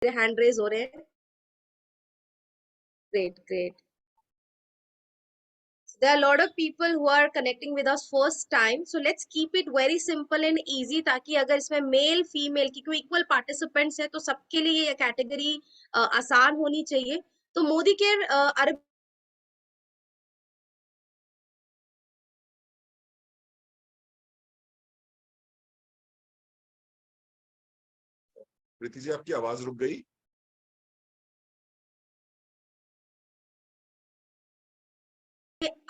Hand raise हो रहे हैं। Great great. There are a lot of people who are connecting with us first time, so let's keep it very simple and easy ताकि अगर इसमें male female की कोई equal participants है तो सबके लिए ये कैटेगरी आसान होनी चाहिए। तो मोदी केयर अरब प्रीति जी आपकी आवाज रुक गई।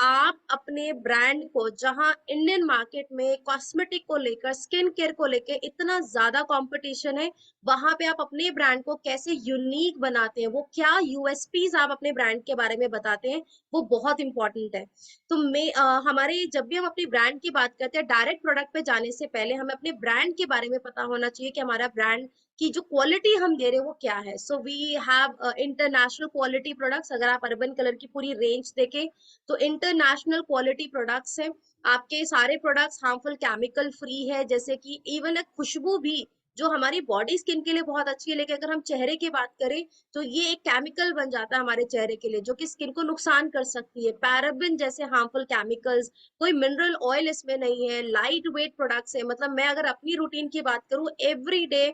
आप अपने ब्रांड को, जहां इंडियन मार्केट में कॉस्मेटिक को लेकर, स्किन केयर को लेकर इतना ज्यादा कंपटीशन है, वहां पे आप अपने ब्रांड को कैसे यूनिक बनाते हैं, वो क्या यूएसपीज आप अपने ब्रांड के बारे में बताते हैं, वो बहुत इंपॉर्टेंट है। तो हमारे जब भी हम अपनी ब्रांड की बात करते हैं, डायरेक्ट प्रोडक्ट पे जाने से पहले हमें अपने ब्रांड के बारे में पता होना चाहिए कि हमारा ब्रांड की जो क्वालिटी हम दे रहे हैं वो क्या है। So we have international quality products. अगर आप अर्बन कलर की पूरी रेंज देखें तो इंटरनेशनल क्वालिटी प्रोडक्ट्स हैं। आपके सारे प्रोडक्ट्स हार्मफुल केमिकल फ्री है, जैसे कि इवन एक खुशबू भी जो हमारी बॉडी स्किन के लिए बहुत अच्छी है, लेकिन अगर हम चेहरे की बात करें तो ये एक केमिकल बन जाता है हमारे चेहरे के लिए जो कि स्किन को नुकसान कर सकती है। पैराबिन जैसे हार्मफुल केमिकल्स, कोई मिनरल ऑयल इसमें नहीं है, लाइट वेट प्रोडक्ट्स है। मतलब मैं अगर अपनी रूटीन की बात करूं, every day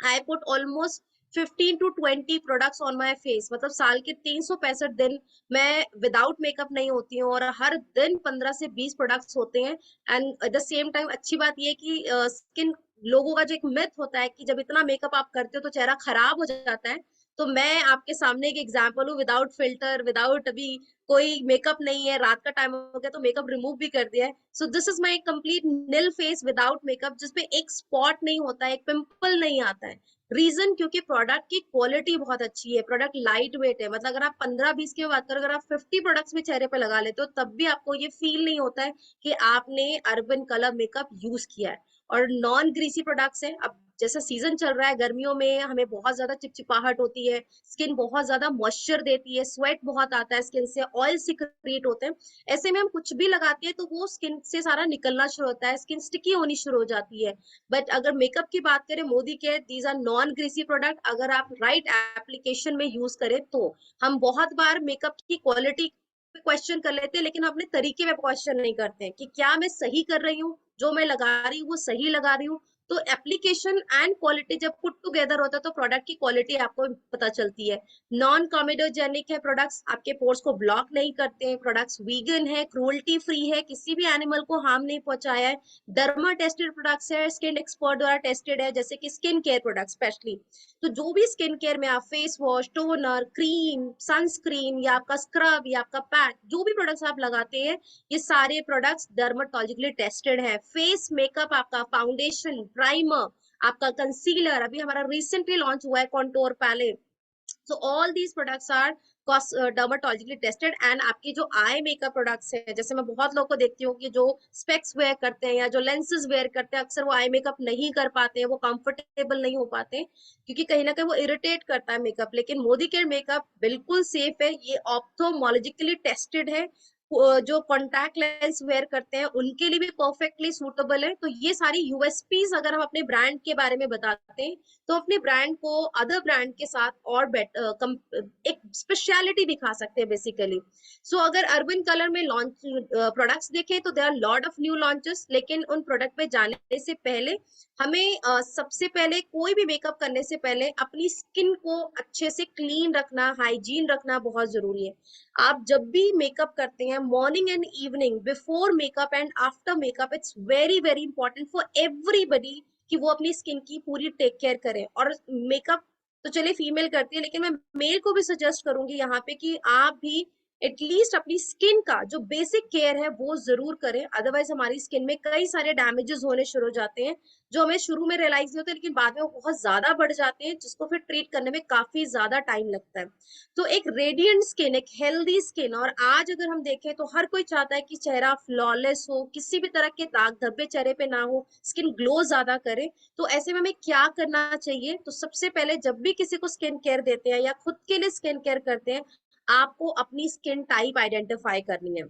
I put almost 15 to 20 products on my face. मतलब साल के 365 दिन मैं विदाउट मेकअप नहीं होती हूँ और हर दिन 15 से 20 प्रोडक्ट्स होते हैं। And at the same time अच्छी बात ये है कि स्किन, लोगों का जो एक मिथ होता है कि जब इतना मेकअप आप करते हो तो चेहरा खराब हो जाता है, तो मैं आपके सामने एक एग्जाम्पल हूँ। विदाउट फिल्टर, विदाउट अभी कोई मेकअप नहीं है, रात का टाइम हो गया तो मेकअप रिमूव भी कर दिया है। So this is my complete nil face without makeup, जिसपे एक स्पॉट नहीं होता है, एक पिंपल नहीं आता है। रीजन क्योंकि प्रोडक्ट की क्वालिटी बहुत अच्छी है, प्रोडक्ट लाइट वेट है। मतलब अगर आप 15-20 की बात करो, अगर आप 50 प्रोडक्ट्स भी चेहरे पे लगा लेते हो तब भी आपको ये फील नहीं होता है कि आपने अर्बन कलर मेकअप यूज किया है। और नॉन ग्रीसी प्रोडक्ट्स है। अब जैसा सीजन चल रहा है, गर्मियों में हमें बहुत ज्यादा चिपचिपाहट होती है, स्किन बहुत ज्यादा मॉइस्चर देती है, स्वेट बहुत आता है स्किन से, ऑयल सिक्रेट होते हैं। ऐसे में हम कुछ भी लगाते हैं तो वो स्किन से सारा निकलना शुरू होता है, स्किन स्टिकी होनी शुरू हो जाती है। बट अगर मेकअप की बात करें, Modicare, these are non greasy product. अगर आप राइट एप्लीकेशन में यूज करें तो हम बहुत बार मेकअप की क्वालिटी पे क्वेश्चन कर लेते हैं, लेकिन अपने तरीके पे क्वेश्चन नहीं करते हैं कि क्या मैं सही कर रही हूँ, जो मैं लगा रही हूँ वो सही लगा रही हूँ। तो एप्लीकेशन एंड क्वालिटी जब पुट टुगेदर होता है तो प्रोडक्ट की क्वालिटी आपको पता चलती है। नॉन कॉमेडोजेनिक है प्रोडक्ट्स, आपके पोर्स को ब्लॉक नहीं करते हैं। प्रोडक्ट्स वीगन है, क्रूअल्टी फ्री है, किसी भी एनिमल को हार्म नहीं पहुंचाया है। डर्मा टेस्टेड प्रोडक्ट्स है, स्किन एक्सपर्ट द्वारा टेस्टेड है, जैसे कि स्किन केयर प्रोडक्ट स्पेशली। तो जो भी स्किन केयर में आप face wash, toner, cream, sunscreen या आपका स्क्रब या आपका पैक, जो भी प्रोडक्ट्स आप लगाते हैं, ये सारे प्रोडक्ट्स डर्माटोलॉजिकली टेस्टेड है। फेस मेकअप, आपका फाउंडेशन, प्राइमर, आपका कंसीलर, अभी हमारा रिसेंटली लॉन्च हुआ है contour palette. So all these products are dermatologically tested। and आपके जो आई मेकअप प्रोडक्ट्स है, जैसे मैं बहुत लोगों को देखती हूँ कि जो स्पेक्स वेयर करते हैं या जो लेंसेज वेयर करते हैं, अक्सर वो आई मेकअप नहीं कर पाते हैं, वो कंफर्टेबल नहीं हो पाते हैं क्योंकि कहीं ना कहीं वो इरिटेट करता है मेकअप। लेकिन मोदी केयर मेकअप बिल्कुल सेफ है, ये ऑप्थोमोलॉजिकली टेस्टेड है। जो कॉन्टैक्ट लेंस वेयर करते हैं उनके लिए भी परफेक्टली सूटेबल है। तो ये सारी यूएसपीज अगर हम अपने ब्रांड के बारे में बताते हैं तो अपने ब्रांड को अदर ब्रांड के साथ और एक स्पेशलिटी दिखा सकते हैं बेसिकली। सो अगर अर्बन कलर में लॉन्च प्रोडक्ट्स देखें तो there are lot of new launches, लेकिन उन प्रोडक्ट पे जाने से पहले हमें सबसे पहले कोई भी मेकअप करने से पहले अपनी स्किन को अच्छे से क्लीन रखना, हाइजीन रखना बहुत जरूरी है। आप जब भी मेकअप करते हैं, morning and evening, before makeup and after makeup, it's very very important for everybody कि वो अपनी स्किन की पूरी टेक केयर करें। और मेकअप तो चलिए फीमेल करती है, लेकिन मैं मेल को भी सजेस्ट करूंगी यहाँ पे कि आप भी एटलीस्ट अपनी स्किन का जो बेसिक केयर है वो जरूर करें। अदरवाइज हमारी स्किन में कई सारे डैमेजेस होने शुरू हो जाते हैं जो हमें शुरू में रियलाइज नहीं होते, लेकिन बाद में वो बहुत ज्यादा बढ़ जाते हैं, जिसको फिर ट्रीट करने में काफी ज्यादा टाइम लगता है। तो एक रेडियंट स्किन, एक हेल्दी स्किन, और आज अगर हम देखें तो हर कोई चाहता है कि चेहरा फ्लॉलेस हो, किसी भी तरह के दाग धब्बे चेहरे पे ना हो, स्किन ग्लो ज्यादा करे। तो ऐसे में हमें क्या करना चाहिए? तो सबसे पहले जब भी किसी को स्किन केयर देते हैं या खुद के लिए स्किन केयर करते हैं, आपको अपनी स्किन टाइप आइडेंटिफाई करनी है।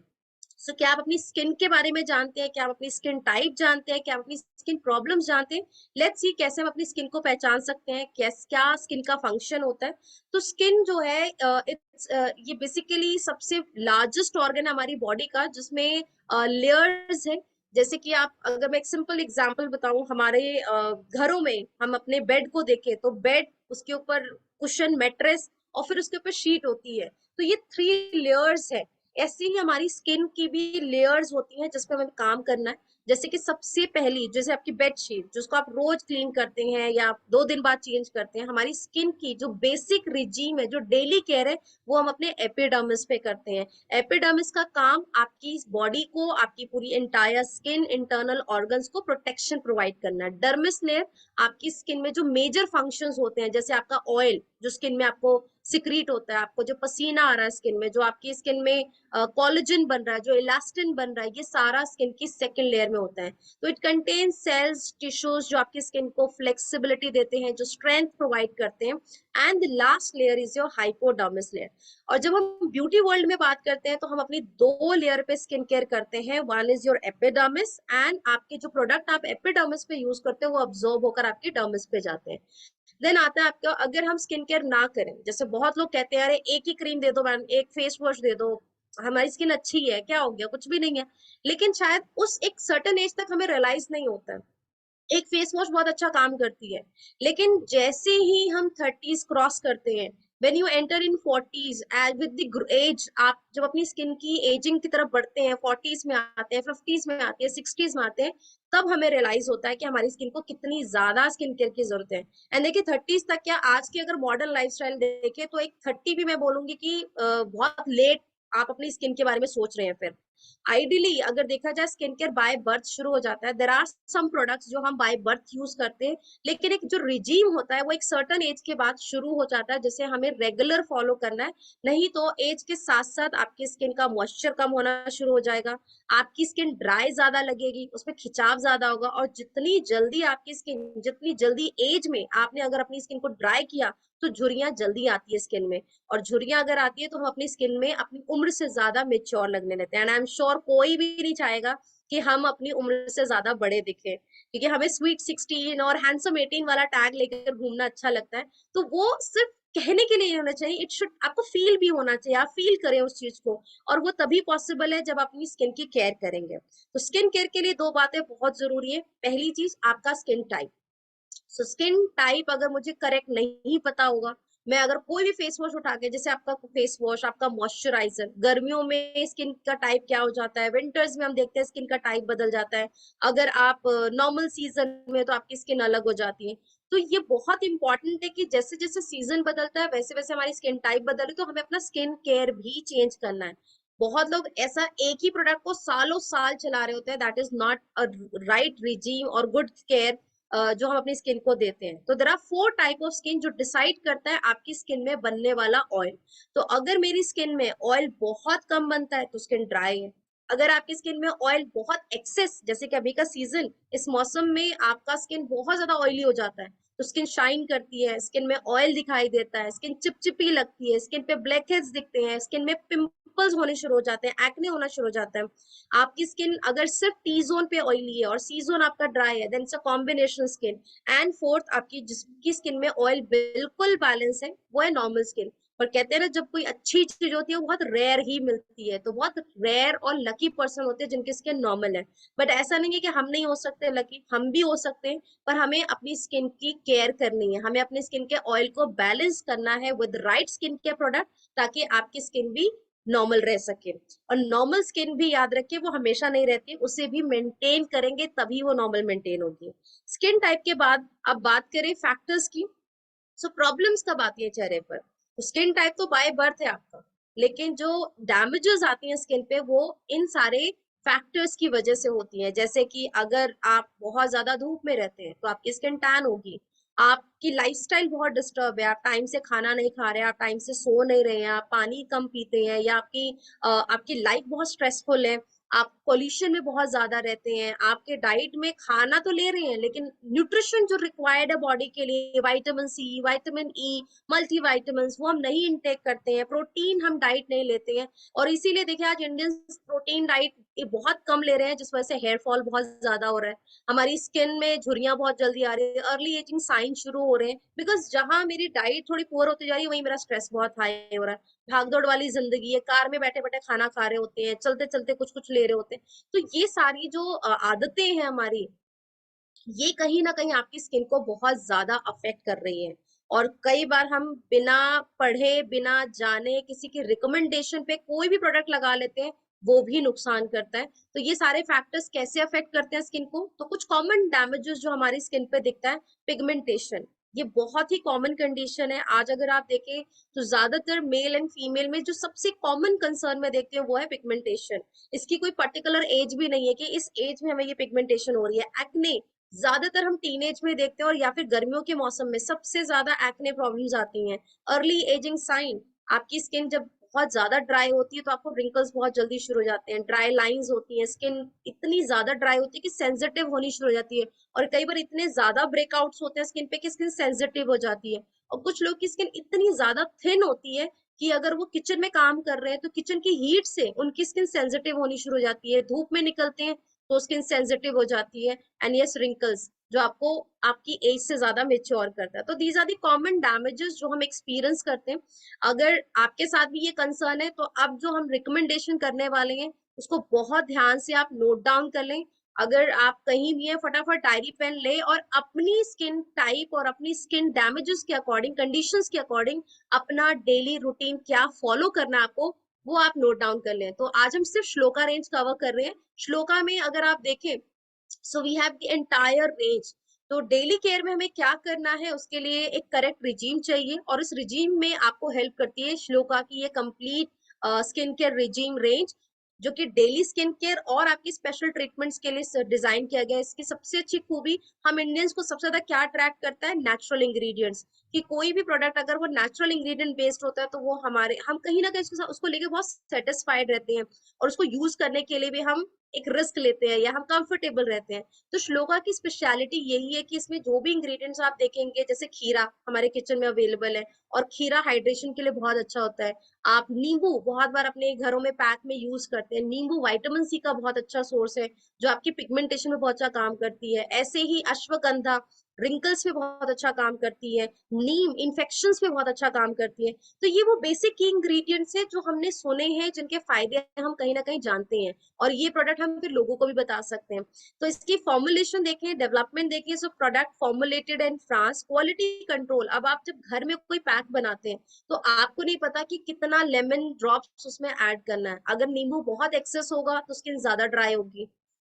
सो क्या आप अपनी स्किन के बारे में जानते हैं? क्या आप अपनी स्किन टाइप जानते हैं? क्या आप अपनी स्किन प्रॉब्लम्स जानते हैं? लेट्स सी कैसे हम अपनी स्किन को पहचान सकते हैं, कैस क्या स्किन का फंक्शन होता है। तो स्किन जो है इट्स ये बेसिकली सबसे लार्जेस्ट ऑर्गन है हमारी बॉडी का, जिसमें लेयर्स है। जैसे कि आप, अगर मैं एक सिंपल एग्जांपल बताऊं, हमारे घरों में हम अपने बेड को देखें तो बेड, उसके ऊपर कुशन, मैट्रेस, और फिर उसके ऊपर शीट होती है। तो ये 3 लेयर्स है। ऐसे ही हमारी स्किन की भी लेयर्स होती हैं जिस पे हमें काम करना है। जैसे कि सबसे पहली, जैसे आपकी बेडशीट जिसको आप रोज क्लीन करते हैं या आप 2 दिन बाद चेंज करते हैं, हमारी स्किन की जो बेसिक रिजीम है, जो डेली केयर है, वो हम अपने एपिडर्मिस पे करते हैं। एपिडर्मिस का काम आपकी बॉडी को, आपकी पूरी एंटायर स्किन, इंटरनल ऑर्गन्स को प्रोटेक्शन प्रोवाइड करना है। डर्मिस लेयर आपकी स्किन में जो मेजर फंक्शंस होते हैं, जैसे आपका ऑयल जो स्किन में आपको सिक्रीट होता है, आपको जो पसीना आ रहा है स्किन में, जो आपकी स्किन में कोलेजन बन रहा है, जो इलास्टिन बन रहा है, ये सारा स्किन की सेकंड लेयर में होता है। तो इट कंटेन सेल्स, टिश्यूज जो आपकी स्किन को फ्लेक्सिबिलिटी देते हैं, जो स्ट्रेंथ प्रोवाइड करते हैं। And the last layer is your hypodermis layer. और जब हम ब्यूटी वर्ल्ड में बात करते हैं तो हम अपनी 2 लेयर पे स्किन केयर करते हैं। One is your epidermis, and आपके जो प्रोडक्ट आप एपिडर्मिस पे यूज करते हो वो अब्सॉर्ब होकर आपकी डर्मिस पे जाते हैं। देन आता है आपका, अगर हम स्किन केयर ना करें, जैसे बहुत लोग कहते हैं अरे एक ही क्रीम दे दो मैम, एक फेस वॉश दे दो, हमारी स्किन अच्छी है, क्या हो गया, कुछ भी नहीं है। लेकिन शायद उस एक सर्टेन एज तक हमें रियलाइज नहीं होता है। एक फेस वॉश बहुत अच्छा काम करती है, लेकिन जैसे ही हम 30s क्रॉस करते हैं, when you enter in 40s, as with the age, आप जब अपनी स्किन की एजिंग की तरफ बढ़ते हैं, 40s में आते हैं, 50s में आते हैं, 60s में आते हैं, तब हमें रियलाइज होता है कि हमारी स्किन को कितनी ज्यादा स्किन केयर की जरूरत है। एंड देखिए 30s तक क्या, आज की अगर मॉडर्न लाइफस्टाइल देखें तो एक 30 भी मैं बोलूंगी कि बहुत लेट आप अपनी स्किन के बारे में सोच रहे हैं। फिर आइडियली अगर देखा जाए, स्किन केयर बाय बर्थ शुरू हो जाता है। देर आर सम प्रोडक्ट्स जो हम बाय बर्थ यूज करते हैं, लेकिन एक जो रिजीम होता है वो एक सर्टन एज के बाद शुरू हो जाता है, जिसे हमें रेगुलर फॉलो करना है। नहीं तो एज के साथ साथ आपकी स्किन का मॉइस्चर कम होना शुरू हो जाएगा, आपकी स्किन ड्राई ज्यादा लगेगी, उसमें खिंचाव ज्यादा होगा, और जितनी जल्दी आपकी स्किन, जितनी जल्दी एज में आपने अगर अपनी स्किन को ड्राई किया, तो झुर्रियां जल्दी आती है स्किन में। और झुर्रियां अगर आती है तो हम अपनी स्किन में अपनी उम्र से ज्यादा मेच्योर लगने लगते हैं। एंड आई एम श्योर कोई भी नहीं चाहेगा कि हम अपनी उम्र से ज्यादा बड़े दिखे, क्योंकि हमें स्वीट 16 और हैंडसम 18 वाला टैग लेकर घूमना अच्छा लगता है। तो वो सिर्फ कहने के लिए नहीं होना चाहिए, इट शुड, आपको फील भी होना चाहिए, आप फील करें उस चीज को। और वो तभी पॉसिबल है जब आप अपनी स्किन की केयर करेंगे। तो स्किन केयर के लिए 2 बातें बहुत जरूरी है। पहली चीज, आपका skin type. So skin type अगर मुझे करेक्ट नहीं पता होगा, मैं अगर कोई भी फेस वॉश उठा के, जैसे आपका फेस वॉश, आपका मॉइस्चराइजर, गर्मियों में स्किन का टाइप क्या हो जाता है, विंटर्स में हम देखते हैं स्किन का टाइप बदल जाता है, अगर आप नॉर्मल सीजन में तो आपकी स्किन अलग हो जाती है। तो ये बहुत इंपॉर्टेंट है कि जैसे जैसे सीजन बदलता है वैसे वैसे हमारी स्किन टाइप बदले, तो हमें अपना स्किन केयर भी चेंज करना है। बहुत लोग ऐसा एक ही प्रोडक्ट को सालों साल चला रहे होते हैं, that is not a right regime और गुड केयर जो हम अपनी स्किन को देते हैं। तो there are 4 type of skin जो डिसाइड करता है आपकी स्किन में बनने वाला ऑयल। तो अगर मेरी स्किन में ऑयल बहुत कम बनता है तो स्किन ड्राई है। अगर आपकी स्किन में ऑयल बहुत एक्सेस, जैसे कि अभी का सीजन, इस मौसम में आपका स्किन बहुत ज्यादा ऑयली हो जाता है, तो स्किन शाइन करती है, स्किन में ऑयल दिखाई देता है, स्किन चिपचिपी लगती है, स्किन पे ब्लैक हेड्स दिखते हैं, स्किन में पिंपल्स होने शुरू हो जाते हैं, एक्ने होना शुरू हो जाता है। आपकी स्किन अगर सिर्फ टी जोन पे ऑयली है और सी जोन आपका ड्राई है, then it's a combination skin. And fourth, आपकी जिसकी स्किन में ऑयल बिल्कुल बैलेंस है, वो है नॉर्मल स्किन। पर कहते हैं ना, जब कोई अच्छी चीज होती है वो बहुत रेयर ही मिलती है, तो बहुत रेयर और लकी पर्सन होते हैं जिनकी स्किन नॉर्मल है। बट ऐसा नहीं है कि हम नहीं हो सकते लकी, हम भी हो सकते हैं। पर हमें अपनी स्किन की केयर करनी है, हमें अपनी स्किन के ऑयल को बैलेंस करना है with right skin care product, ताकि आपकी स्किन भी नॉर्मल रह सके। और नॉर्मल स्किन भी याद रखिए वो हमेशा नहीं रहती, उसे भी मेंटेन करेंगे तभी वो नॉर्मल मेंटेन होगी। स्किन टाइप के बाद अब बात करें फैक्टर्स की। सो प्रॉब्लम्स कब आती है चेहरे पर? स्किन टाइप तो बाय बर्थ है आपका, लेकिन जो डैमेजेस आती हैं स्किन पे, वो इन सारे फैक्टर्स की वजह से होती हैं। जैसे कि अगर आप बहुत ज्यादा धूप में रहते हैं तो आपकी स्किन टैन होगी। आपकी लाइफस्टाइल बहुत डिस्टर्ब है, आप टाइम से खाना नहीं खा रहे हैं, आप टाइम से सो नहीं रहे हैं, आप पानी कम पीते हैं, या आपकी लाइफ बहुत स्ट्रेसफुल है, आप पॉल्यूशन में बहुत ज्यादा रहते हैं, आपके डाइट में खाना तो ले रहे हैं लेकिन न्यूट्रिशन जो रिक्वायर्ड है बॉडी के लिए, vitamin C, vitamin E, multi vitamin, वो हम नहीं इनटेक करते हैं, प्रोटीन हम डाइट नहीं लेते हैं। और इसीलिए देखिए आज इंडियंस प्रोटीन डाइट बहुत कम ले रहे हैं, जिस वजह से हेयर फॉल बहुत ज्यादा हो रहा है, हमारी स्किन में झुर्रियां बहुत जल्दी आ रही है, अर्ली एजिंग साइन शुरू हो रहे हैं, बिकॉज जहां मेरी डाइट थोड़ी पुअर होती जा रही है वहीं मेरा स्ट्रेस बहुत हाई हो रहा है। भागदौड़ वाली जिंदगी है, कार में बैठे बैठे खाना खा रहे हैं, चलते चलते कुछ कुछ ले रहे होते हैं। तो ये सारी जो आदतें हैं हमारी, ये कहीं ना कहीं आपकी स्किन को बहुत ज्यादा अफेक्ट कर रही है। और कई बार हम बिना पढ़े बिना जाने किसी की रिकमेंडेशन पे कोई भी प्रोडक्ट लगा लेते हैं, वो भी नुकसान करता है। तो ये सारे फैक्टर्स कैसे अफेक्ट करते हैं स्किन को, तो कुछ कॉमन डैमेजेस जो हमारी स्किन पे दिखता है, पिगमेंटेशन, ये बहुत ही कॉमन कंडीशन है। आज अगर आप देखें तो ज्यादातर मेल एंड फीमेल में जो सबसे कॉमन कंसर्न में देखते हैं वो है पिगमेंटेशन। इसकी कोई पर्टिकुलर एज भी नहीं है कि इस एज में हमें ये पिगमेंटेशन हो रही है। एक्ने ज्यादातर हम टीनेज में देखते हैं, और या फिर गर्मियों के मौसम में सबसे ज्यादा एक्ने प्रॉब्लम्स आती हैं। अर्ली एजिंग साइन, आपकी स्किन जब बहुत ज्यादा ड्राई होती है तो आपको रिंकल्स बहुत जल्दी शुरू हो जाते हैं, ड्राई लाइंस होती हैं, स्किन इतनी ज्यादा ड्राई होती है कि सेंसिटिव होनी शुरू हो जाती है। और कई बार इतने ज्यादा ब्रेकआउट्स होते हैं स्किन पे कि स्किन सेंसिटिव हो जाती है। और कुछ लोग की स्किन इतनी ज्यादा थिन होती है कि अगर वो किचन में काम कर रहे हैं तो किचन की हीट से उनकी स्किन सेंसिटिव होनी शुरू हो जाती है, धूप में निकलते हैं तो स्किन सेंसिटिव हो जाती है। एंड यस, रिंकल्स जो आपको आपकी एज से ज्यादा मेच्योर करता है। तो these are the common damages जो हम एक्सपीरियंस करते हैं। अगर आपके साथ भी ये कंसर्न है तो अब जो हम रिकमेंडेशन करने वाले हैं उसको बहुत ध्यान से आप नोट डाउन कर लें। अगर आप कहीं भी है फटाफट डायरी पेन ले और अपनी स्किन टाइप और अपनी स्किन डैमेजेस के अकॉर्डिंग, कंडीशंस के अकॉर्डिंग अपना डेली रूटीन क्या फॉलो करना है आपको, वो आप नोट डाउन कर लें। तो आज हम सिर्फ श्लोका रेंज कवर कर रहे हैं। श्लोका में अगर आप देखें, so we have the entire range. तो डेली केयर में हमें क्या करना है, उसके लिए एक करेक्ट रिजीम चाहिए, और इस रिजीम में आपको हेल्प करती है श्लोका की ये complete skin care regime range, जो कि डेली स्किन केयर और आपकी स्पेशल ट्रीटमेंट्स के लिए डिजाइन किया गया है। इसकी सबसे अच्छी खूबी, हम इंडियंस को सबसे ज्यादा क्या अट्रैक्ट करता है, नेचुरल इंग्रेडिएंट्स। कि कोई भी प्रोडक्ट अगर वो नेचुरल इंग्रेडिएंट बेस्ड होता है तो वो हमारे, हम कहीं ना कहीं उसको लेके बहुत सेटिस्फाइड रहते हैं, और उसको यूज करने के लिए भी हम एक रिस्क लेते हैं या हम कंफर्टेबल रहते हैं। तो श्लोका की स्पेशलिटी यही है कि इसमें जो भी इंग्रेडिएंट्स आप देखेंगे, जैसे खीरा हमारे किचन में अवेलेबल है, और खीरा हाइड्रेशन के लिए बहुत अच्छा होता है। आप नींबू बहुत बार अपने घरों में पैक में यूज करते हैं, नींबू विटामिन सी का बहुत अच्छा सोर्स है जो आपकी पिगमेंटेशन में बहुत अच्छा काम करती है। ऐसे ही अश्वगंधा रिंकल्स पे बहुत अच्छा काम करती है, नीम इन्फेक्शंस पे बहुत अच्छा काम करती है। तो ये वो बेसिक की इंग्रेडिएंट्स है जो हमने सुने हैं, जिनके फायदे हम कहीं ना कहीं जानते हैं, और ये प्रोडक्ट हम फिर लोगों को भी बता सकते हैं। तो इसकी फॉर्मुलेशन देखें, डेवलपमेंट देखिए, so product formulated in France, quality control. अब आप जब घर में कोई पैक बनाते हैं तो आपको नहीं पता कि कितना लेमन ड्रॉप्स उसमें ऐड करना है। अगर नींबू बहुत एक्सेस होगा तो स्किन ज्यादा ड्राई होगी,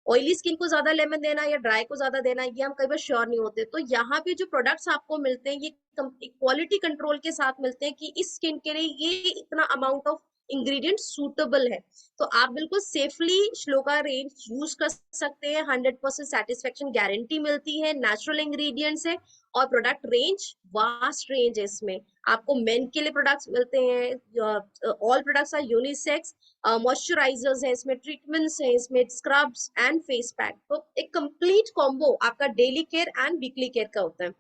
ऑयली स्किन को ज्यादा लेमन देना या ड्राई को ज्यादा देना, ये हम कई बार श्योर नहीं होते। तो यहाँ पे जो प्रोडक्ट्स आपको मिलते हैं ये क्वालिटी कंट्रोल के साथ मिलते हैं कि इस स्किन के लिए ये इतना अमाउंट ऑफ इंग्रेडिएंट सूटेबल है। तो आप बिल्कुल सेफली श्लोका रेंज यूज कर सकते हैं। 100% सेटिस्फेक्शन गारंटी मिलती है, नेचुरल इंग्रेडिएंट्स है, और प्रोडक्ट रेंज वास्ट रेंज है। इसमें आपको मेन के लिए प्रोडक्ट्स मिलते हैं, all products are unisex, moisturisers है इसमें, ट्रीटमेंट्स है इसमें, स्क्रब्स एंड फेस पैक। तो एक कंप्लीट कॉम्बो आपका daily care and weekly care का होता है।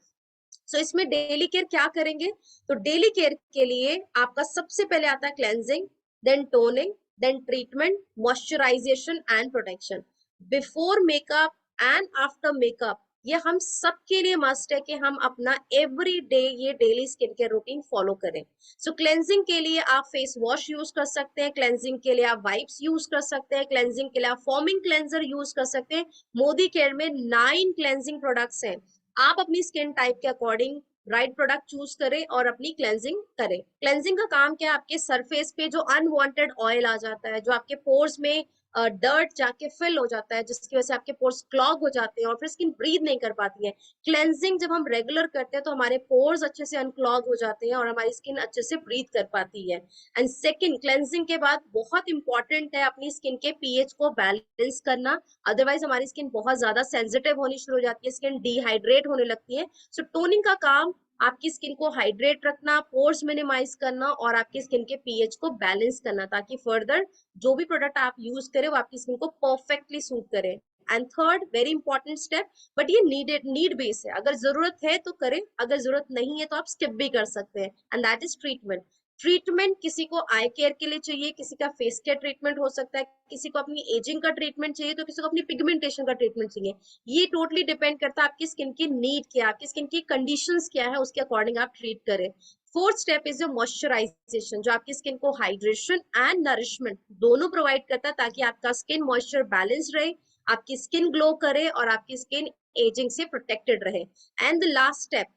सो इसमें डेली केयर क्या करेंगे, तो डेली केयर के लिए आपका सबसे पहले आता है cleansing, then toning, then treatment, moisturisation and protection. Before makeup and after makeup, ये हम सबके लिए मस्ट है कि हम अपना एवरी डे ये daily skin care routine follow करें। सो क्लेंजिंग के लिए आप फेस वॉश यूज कर सकते हैं, क्लेंजिंग के लिए आप वाइप्स यूज कर सकते हैं, क्लेंजिंग के लिए आप फॉर्मिंग क्लेंजर यूज कर सकते हैं। मोदी केयर में 9 क्लेंजिंग प्रोडक्ट्स हैं। आप अपनी स्किन टाइप के अकॉर्डिंग राइट प्रोडक्ट चूज करें और अपनी क्लेंजिंग करें। क्लेंजिंग का काम क्या है, आपके सरफेस पे जो अनवांटेड ऑयल आ जाता है, जो आपके पोर्स में डर्ट जाके फिल हो जाता है, जिसकी वजह से आपके पोर्स क्लॉग हो जाते हैं और फिर स्किन ब्रीथ नहीं कर पाती है। क्लेंजिंग जब हम रेगुलर करते हैं तो हमारे पोर्स अच्छे से अनक्लॉग हो जाते हैं और हमारी स्किन अच्छे से ब्रीथ कर पाती है। एंड सेकंड, क्लेंजिंग के बाद बहुत इंपॉर्टेंट है अपनी स्किन के पीएच को बैलेंस करना। अदरवाइज हमारी स्किन बहुत ज्यादा सेंसिटिव होनी शुरू हो जाती है, स्किन डिहाइड्रेट होने लगती है। सो टोनिंग का काम आपकी स्किन को हाइड्रेट रखना, पोर्स मिनिमाइज करना और आपकी स्किन के पीएच को बैलेंस करना, ताकि फर्दर जो भी प्रोडक्ट आप यूज करें वो आपकी स्किन को परफेक्टली सूट करे। And third very important step, but ये नीड बेस है, अगर जरूरत है तो करें, अगर जरूरत नहीं है तो आप स्किप भी कर सकते हैं, and that is treatment. Treatment किसी को आई केयर के लिए चाहिए, किसी का फेस केयर ट्रीटमेंट हो सकता है, किसी को अपनी एजिंग का ट्रीटमेंट चाहिए, तो किसी को अपनी पिगमेंटेशन का ट्रीटमेंट चाहिए। ये टोटली डिपेंड करता है आपकी स्किन की नीड क्या है, आपकी स्किन की कंडीशंस क्या है, उसके अकॉर्डिंग आप ट्रीट करें। Fourth step is your moisturisation, जो आपकी स्किन को हाइड्रेशन एंड नरिशमेंट दोनों प्रोवाइड करता है, ताकि आपका स्किन मॉइस्चर बैलेंस रहे, आपकी स्किन ग्लो करे और आपकी स्किन एजिंग से प्रोटेक्टेड रहे। एंड द लास्ट स्टेप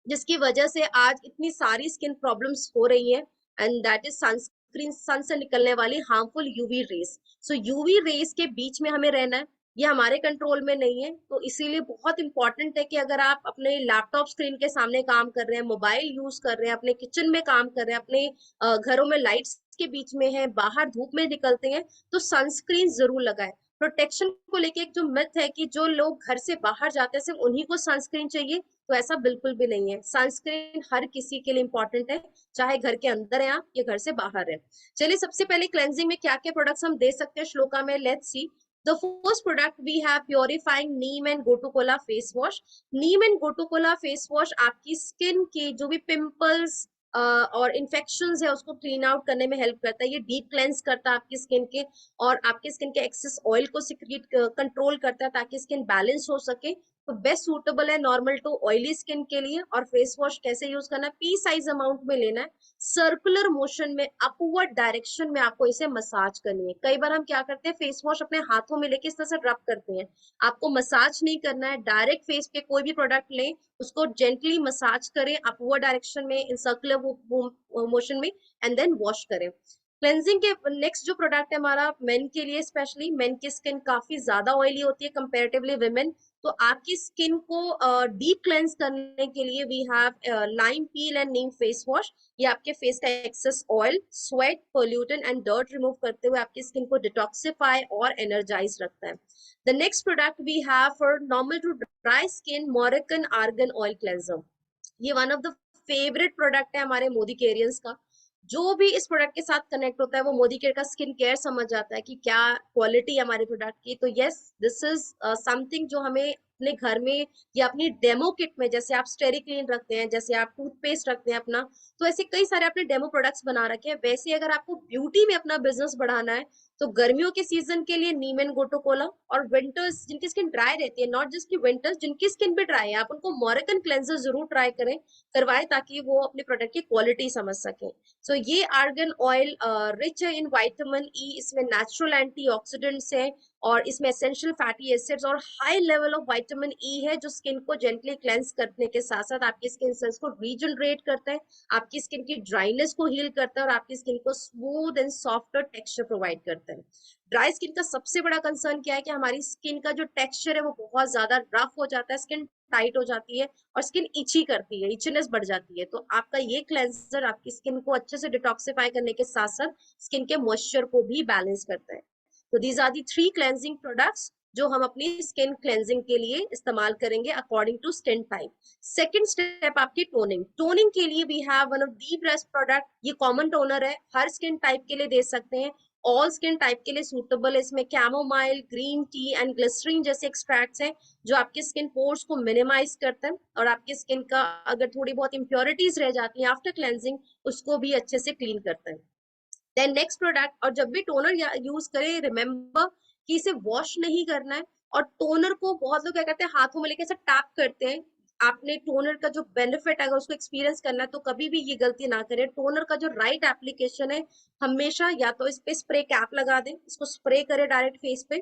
जिसकी वजह से आज इतनी सारी स्किन प्रॉब्लम्स हो रही है, एंड दैट इज सनस्क्रीन, सन से निकलने वाली हार्मफुल यूवी रेस। सो यूवी रेस के बीच में हमें रहना है, ये हमारे कंट्रोल में नहीं है, तो इसीलिए बहुत इंपॉर्टेंट है कि अगर आप अपने लैपटॉप स्क्रीन के सामने काम कर रहे हैं, मोबाइल यूज कर रहे हैं, अपने किचन में काम कर रहे हैं, अपने घरों में लाइट्स के बीच में है, बाहर धूप में निकलते हैं, तो सनस्क्रीन जरूर लगाएं। प्रोटेक्शन को लेके एक जो मिथ है कि जो लोग घर से बाहर जाते हैं सिर्फ उन्हीं को सनस्क्रीन चाहिए, तो ऐसा बिल्कुल भी नहीं है। सनस्क्रीन हर किसी के लिए इंपॉर्टेंट है, चाहे घर के अंदर है आप या घर से बाहर है। चलिए सबसे पहले क्लेंजिंग में क्या क्या प्रोडक्ट्स हम दे सकते हैं श्लोका में, let's see. The first product we have purifying neem and gotu kola face wash. Neem and gotu kola face wash आपकी स्किन के जो भी पिंपल्स और इन्फेक्शंस है उसको क्लीन आउट करने में हेल्प करता है। ये डीप क्लेंस करता है आपकी स्किन के, और आपके स्किन के एक्सेस ऑयल को सिक्रीट कंट्रोल करता है, ताकि स्किन बैलेंस हो सके। तो बेस्ट सूटेबल है नॉर्मल टू ऑयली स्किन के लिए। और फेस वॉश कैसे यूज करना है, पी साइज अमाउंट में लेना है, सर्कुलर मोशन में अपवर्ड डायरेक्शन में आपको इसे मसाज करनी है। कई बार हम क्या करते हैं, फेस वॉश अपने हाथों में लेके इस तरह से रब करते हैं, आपको मसाज नहीं करना है, डायरेक्ट फेस पे कोई भी प्रोडक्ट लें, उसको जेंटली मसाज करें अपवर्ड डायरेक्शन में, इन सर्कुलर मोशन में, एंड देन वॉश करें। क्लेंजिंग के नेक्स्ट जो प्रोडक्ट है हमारा मेन के लिए, स्पेशली मेन की स्किन काफी ज्यादा ऑयली होती है कंपेरेटिवली विमेन, तो आपकी स्किन को डीप क्लेंस करने के लिए we have lime peel and neem face wash. ये आपके फेस का excess oil, sweat, pollutant and dirt remove करते हुए आपकी स्किन को डिटॉक्सिफाई और एनर्जाइज रखता है। The next product we have for normal to dry skin, Moroccan argan oil cleanser. ये one of the favourite product है हमारे मोदी केरियंस का। जो भी इस प्रोडक्ट के साथ कनेक्ट होता है वो मोदी केयर का स्किन केयर समझ जाता है कि क्या क्वालिटी है हमारे प्रोडक्ट की। तो यस, दिस इज समथिंग जो हमें अपने घर में या अपनी डेमो किट में, जैसे आप स्टेरी क्लीन रखते हैं, जैसे आप टूथपेस्ट रखते हैं अपना, तो ऐसे कई सारे आपने डेमो प्रोडक्ट्स बना रखे हैं। वैसे अगर आपको ब्यूटी में अपना बिजनेस बढ़ाना है तो गर्मियों के सीजन के लिए नीम एंड गोटोकोला, और विंटर्स जिनकी स्किन ड्राई रहती है, नॉट जस्ट की विंटर्स, जिनकी स्किन भी ड्राई है, आप उनको मोरिकन क्लेंजर जरूर ट्राई करें, करवाएं, ताकि वो अपने प्रोडक्ट की क्वालिटी समझ सके। सो ये आर्गन ऑयल रिच है इन विटामिन ई, इसमें नेचुरल एंटीऑक्सीडेंट्स है, और इसमें एसेंशियल फैटी एसिड्स और high level of vitamin E है, जो स्किन को जेंटली क्लेंस करने के साथ साथ आपकी स्किन सेल्स को रीजनरेट करता है, आपकी स्किन की ड्राइनेस को हील करता है, और आपकी स्किन को smooth and softer texture provide करता है। ड्राई स्किन का सबसे बड़ा कंसर्न क्या है कि हमारी स्किन का जो टेक्सचर है वो बहुत ज्यादा रफ हो जाता है, स्किन टाइट हो जाती है और स्किन इची करती है, इचनेस बढ़ जाती है। तो आपका ये क्लेंसर आपकी स्किन को अच्छे से डिटॉक्सिफाई करने के साथ साथ स्किन के मॉइस्चर को भी बैलेंस करता है। तो these are the 3 cleansing products जो हम अपनी स्किन क्लेंजिंग के लिए इस्तेमाल करेंगे according to skin type. Second step आपकी टोनिंग। टोनिंग के लिए we have one of the best product, ये कॉमन टोनर है, हर स्किन टाइप के लिए दे सकते हैं, ऑल स्किन टाइप के लिए सूटेबल है। इसमें chamomile, green tea and glycerine जैसे एक्सट्रैक्ट्स हैं, जो आपके स्किन पोर्स को मिनिमाइज करते हैं, और आपकी स्किन का अगर थोड़ी बहुत इंप्योरिटीज रह जाती हैं आफ्टर क्लेंजिंग, उसको भी अच्छे से क्लीन करते हैं। देन नेक्स्ट प्रोडक्ट, और जब भी टोनर यूज करें रिमेम्बर कि इसे वॉश नहीं करना है, और टोनर को बहुत लोग क्या करते हैं, हाथों में लेके ऐसे टैप करते हैं। आपने टोनर का जो बेनिफिट है अगर उसको एक्सपीरियंस करना है तो कभी भी ये गलती ना करें। टोनर का जो राइट एप्लीकेशन है, हमेशा या तो इस पे स्प्रे कैप लगा दें, इसको स्प्रे करें डायरेक्ट फेस पे,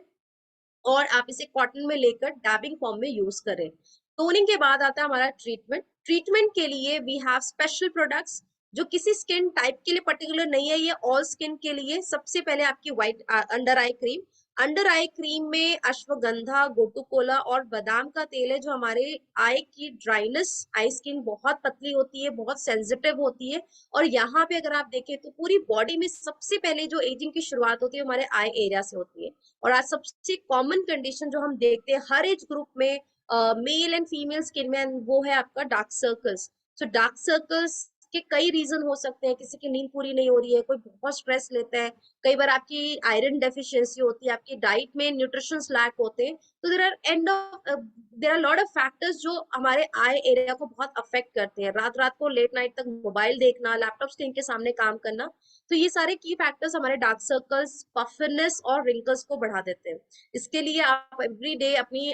और आप इसे कॉटन में लेकर डैबिंग फॉर्म में यूज करें। टोनिंग के बाद आता है हमारा ट्रीटमेंट। ट्रीटमेंट के लिए वी हैव स्पेशल प्रोडक्ट्स जो किसी स्किन टाइप के लिए पर्टिकुलर नहीं है, ये ऑल स्किन के लिए। सबसे पहले आपकी white under eye cream. Under eye cream में अश्वगंधा, गोटुकोला और बादाम का तेल है, जो हमारे आई की ड्राइनेस, आई स्किन बहुत पतली होती है, बहुत सेंसिटिव होती है, और यहाँ पे अगर आप देखें तो पूरी बॉडी में सबसे पहले जो एजिंग की शुरुआत होती है हमारे आई एरिया से होती है। और आज सबसे कॉमन कंडीशन जो हम देखते हैं हर एज ग्रुप में, मेल एंड फीमेल स्किन में, and वो है आपका dark circles. So dark circles के कई रीजन हो सकते हैं, किसी की नींद पूरी नहीं हो रही है, कोई बहुत स्ट्रेस लेता है, कई बार आपकी आयरन डेफिशिएंसी होती है, आपकी डाइट में न्यूट्रिशंस लैक होते हैं। तो there are lot of factors जो हमारे आई एरिया को बहुत अफेक्ट करते हैं। रात रात को लेट नाइट तक मोबाइल देखना, लैपटॉप स्क्रीन के सामने काम करना, तो ये सारे की फैक्टर्स हमारे डार्क सर्कल्स, पफिनेस और रिंकल्स को बढ़ा देते हैं। इसके लिए आप एवरी डे अपनी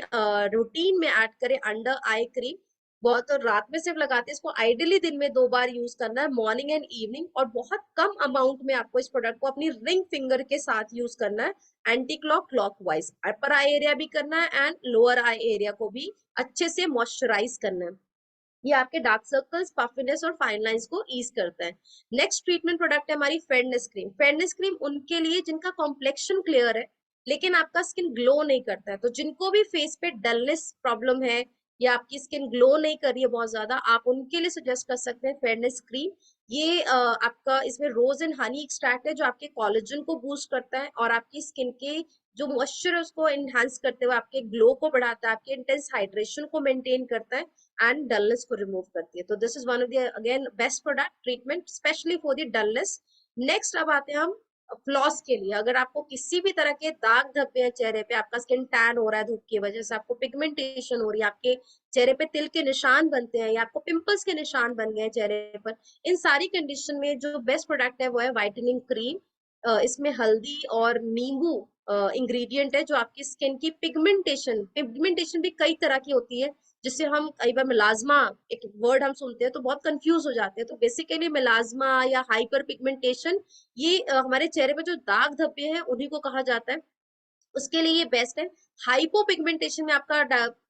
रूटीन में ऐड करें अंडर आई क्रीम। बहुत तो रात में सिर्फ लगाते हैं इसको, आइडियली दिन में 2 बार यूज करना है, मॉर्निंग एंड इवनिंग, और बहुत कम अमाउंट में आपको इस प्रोडक्ट को अपनी रिंग फिंगर के साथ यूज करना है। एंटी क्लॉक क्लॉकवाइज अपर आई एरिया भी करना है एंड लोअर आई एरिया को भी अच्छे से मॉइस्चराइज करना है। ये आपके डार्क सर्कल्स, पफिनेस और फाइन लाइंस को ईज करता है। नेक्स्ट ट्रीटमेंट प्रोडक्ट है हमारी फेयरनेस क्रीम। फेयरनेस क्रीम उनके लिए जिनका कॉम्प्लेक्शन क्लियर है लेकिन आपका स्किन ग्लो नहीं करता है। तो जिनको भी फेस पे डलनेस प्रॉब्लम है या आपकी स्किन ग्लो नहीं कर रही है बहुत ज्यादा, आप उनके लिए सजेस्ट कर सकते हैं फेयरनेस क्रीम। ये आपका इसमें रोज एंड हनी एक्सट्रैक्ट है जो आपके कोलेजन को बूस्ट करता है और आपकी स्किन के जो मॉइस्चर है उसको एनहांस करते हुए आपके ग्लो को बढ़ाता है, आपके इंटेंस हाइड्रेशन को मेंटेन करता है एंड डलनेस को रिमूव करती है। तो this is one of the again best product treatment specially for the dullness. Next अब आते हैं हम फ्लॉस के लिए। अगर आपको किसी भी तरह के दाग धब्बे हैं चेहरे पे, आपका स्किन टैन हो रहा है धूप की वजह से, आपको पिगमेंटेशन हो रही है, आपके चेहरे पे तिल के निशान बनते हैं या आपको पिंपल्स के निशान बन गए हैं चेहरे पर, इन सारी कंडीशन में जो बेस्ट प्रोडक्ट है वो है व्हाइटनिंग क्रीम। इसमें हल्दी और नींबू इंग्रेडिएंट है जो आपकी स्किन की पिगमेंटेशन, पिगमेंटेशन भी कई तरह की होती है जिससे हम कई बार मिलाज्मा एक वर्ड हम सुनते हैं तो बहुत कंफ्यूज हो जाते हैं। तो बेसिकली मिलाज्मा या हाइपर पिगमेंटेशन, ये हमारे चेहरे पे जो दाग धब्बे हैं उन्हीं को कहा जाता है। उसके लिए ये बेस्ट है। हाइपो पिगमेंटेशन में आपका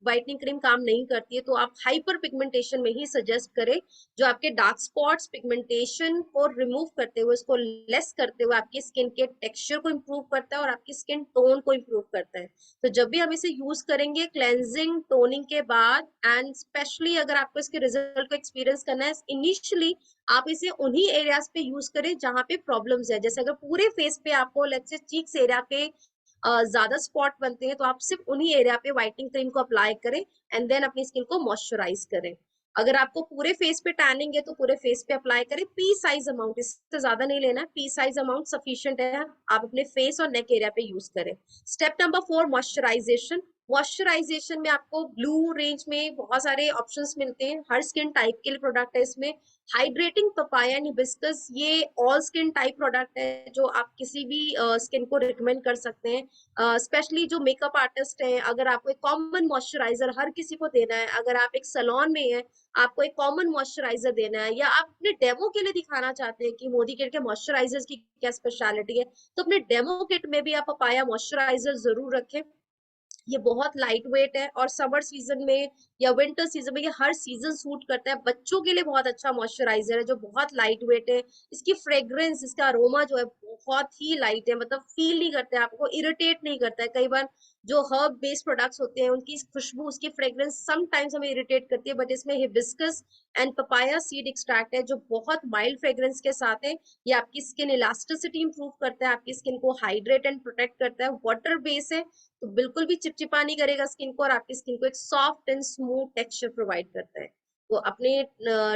व्हाइटनिंग क्रीम काम नहीं करती है, तो आप हाइपर पिगमेंटेशन में ही सजेस्ट करें जो आपके डार्क स्पॉट्स, पिगमेंटेशन को रिमूव करते हुए, इसको लेस करते हुए आपकी स्किन के टेक्सचर को इम्प्रूव करता है और आपकी स्किन टोन को इम्प्रूव करता है। तो जब भी हम इसे यूज करेंगे क्लेंजिंग टोनिंग के बाद, एंड स्पेशली अगर आपको इसके रिजल्ट को एक्सपीरियंस करना है इनिशियली, आप इसे उन्हीं एरियाज पे यूज करें जहां पे प्रॉब्लम्स है। जैसे अगर पूरे फेस पे आपको लेट्स से चीक्स एरिया पे ज्यादा स्पॉट बनते हैं तो आप सिर्फ उन्हीं एरिया पे व्हाइटनिंग क्रीम को अप्लाई करें एंड देन अपनी स्किन को मॉइस्चराइज करें। अगर आपको पूरे फेस पे टैनिंग है तो पूरे फेस पे अप्लाई करें। पी साइज अमाउंट, इससे ज्यादा नहीं लेना है, पी साइज अमाउंट सफिशिएंट है, आप अपने फेस और नेक एरिया पे यूज करें। Step number 4, moisturisation. मॉइस्चराइजेशन में आपको ब्लू रेंज में बहुत सारे ऑप्शंस मिलते हैं, हर स्किन टाइप के लिए प्रोडक्ट है इसमें। हाइड्रेटिंग पपाया एंड हिबिस्कस, ये ऑल स्किन टाइप प्रोडक्ट है जो आप किसी भी स्किन को रिकमेंड कर सकते हैं। स्पेशली जो मेकअप आर्टिस्ट है, अगर आपको एक कॉमन मॉइस्चराइजर हर किसी को देना है, अगर आप एक सैलून में है आपको एक कॉमन मॉइस्चराइजर देना है, या आप अपने डेमो के लिए दिखाना चाहते हैं कि मोदी केयर के मॉइस्चराइजर्स की क्या स्पेशलिटी है, तो अपने डेमो किट में भी आप पपाया मॉइस्चराइजर जरूर रखें। ये बहुत लाइट वेट है और समर सीजन में या विंटर सीजन में ये हर सीजन सूट करता है। बच्चों के लिए बहुत अच्छा मॉइस्चराइजर है जो बहुत लाइट वेट है। इसकी फ्रेग्रेंस, इसका अरोमा जो है बहुत ही लाइट है, मतलब फील नहीं करता है, आपको इरिटेट नहीं करता है। कई बार जो हर्ब बेस्ड प्रोडक्ट्स होते हैं उनकी खुशबू, उसकी फ्रेग्रेंस समटाइम्स हमें इरिटेट करती है, बट इसमें hibiscus and papaya seed extract है जो बहुत माइल्ड फ्रेग्रेंस के साथ है। ये आपकी स्किन इलास्टिसिटी इंप्रूव करता है, आपकी स्किन को हाइड्रेट एंड प्रोटेक्ट करता है। वाटर बेस है तो बिल्कुल भी चिपचिपा नहीं करेगा स्किन को और आपकी स्किन को एक soft and smooth texture provide करता है। तो अपने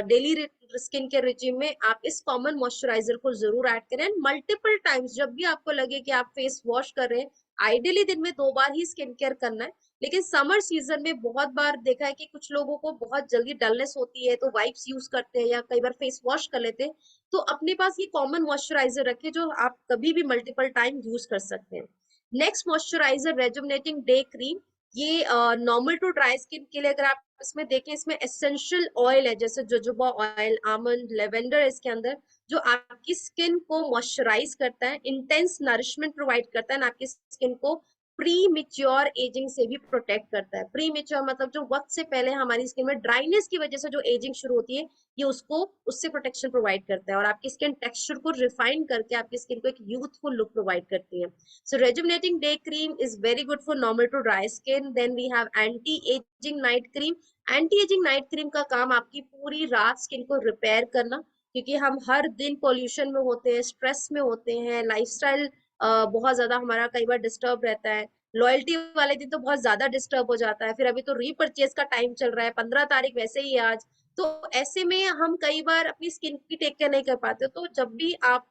डेली स्किन केयर रिजीम में आप इस कॉमन मॉइस्चराइजर को जरूर ऐड करें। मल्टीपल टाइम्स जब भी आपको लगे कि आप फेस वॉश कर रहे हैं, आइडियली दिन में 2 बार ही स्किन केयर करना है। लेकिन समर सीजन में बहुत बार देखा है कि कुछ लोगों को बहुत जल्दी डलनेस होती है तो वाइप्स यूज करते हैं या कई बार फेस वॉश कर लेते हैं। तो अपने पास ये कॉमन मॉइस्चराइजर रखें जो आप कभी भी मल्टीपल टाइम यूज कर सकते हैं। Next moisturiser rejuvenating day cream. ये नॉर्मल टू ड्राई स्किन के लिए अगर आप इसमें देखें, इसमें एसेंशियल ऑयल है जैसे जोजोबा ऑयल, आमंड, लेवेंडर इसके अंदर, जो आपकी स्किन को मॉइस्चराइज करता है, इंटेंस नरिशमेंट प्रोवाइड करता है और आपकी स्किन को प्री मिच्योर एजिंग से भी प्रोटेक्ट करता है। प्री मिच्योर मतलब जो वक्त से पहले हमारी स्किन में ड्राइनेस की वजह से जो एजिंग शुरू होती है, ये उसको उससे प्रोटेक्शन प्रोवाइड करता है और आपकी स्किन टेक्सचर को रिफाइन करके आपकी स्किन को एक यूथफुल लुक प्रोवाइड करती है। So rejuvenating day cream is very good for normal to dry skin. Then we have anti-aging night cream. Anti-aging night cream का काम आपकी पूरी रात स्किन को रिपेयर करना, क्योंकि हम हर दिन पोल्यूशन में होते हैं, स्ट्रेस में होते हैं, लाइफस्टाइल बहुत ज्यादा हमारा कई बार डिस्टर्ब रहता है। लॉयल्टी वाले दिन तो बहुत ज्यादा डिस्टर्ब हो जाता है, फिर अभी तो रीपरचेज का टाइम चल रहा है, 15 तारीख वैसे ही है आज। तो ऐसे में हम कई बार अपनी स्किन की टेक केयर नहीं कर पाते। तो जब भी आप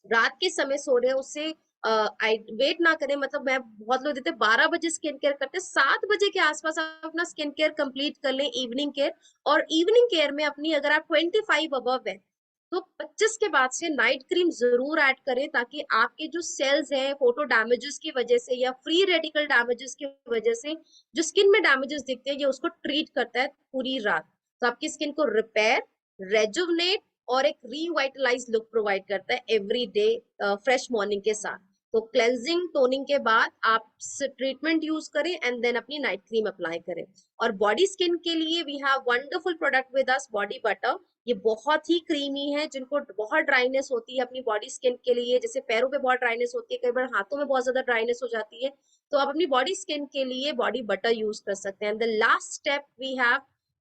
रात के समय सो रहे हैं उससे वेट ना करें, मतलब मैं बहुत लोग देते 12 बजे स्किन केयर करते हैं, 7 बजे के आसपास आप अपना स्किन केयर कंप्लीट कर लें, इवनिंग केयर। और इवनिंग केयर में अपनी अगर आप 25 अबव है तो 25 के बाद से नाइट क्रीम जरूर ऐड करें, ताकि आपके जो सेल्स हैं फोटो डैमेजेस की वजह से या फ्री रेडिकल डैमेजेस की वजह से जो स्किन में डैमेजेस दिखते हैं, ये उसको ट्रीट करता है पूरी रात। तो आपकी स्किन को रिपेयर, रेजुवनेट और एक रीवाइटलाइज लुक प्रोवाइड करता है एवरी डे फ्रेश मॉर्निंग के साथ। तो क्लेंजिंग टोनिंग के बाद आप ट्रीटमेंट यूज करें एंड देन अपनी नाइट क्रीम अप्लाई करें। और बॉडी स्किन के लिए we have wonderful product with us, body butter. ये बहुत ही क्रीमी है, जिनको बहुत ड्राइनेस होती है अपनी बॉडी स्किन के लिए, जैसे पैरों पे बहुत ड्राइनेस होती है, कई बार हाथों में बहुत ज्यादा ड्राइनेस हो जाती है, तो आप अपनी बॉडी स्किन के लिए बॉडी बटर यूज कर सकते हैं। The last step we have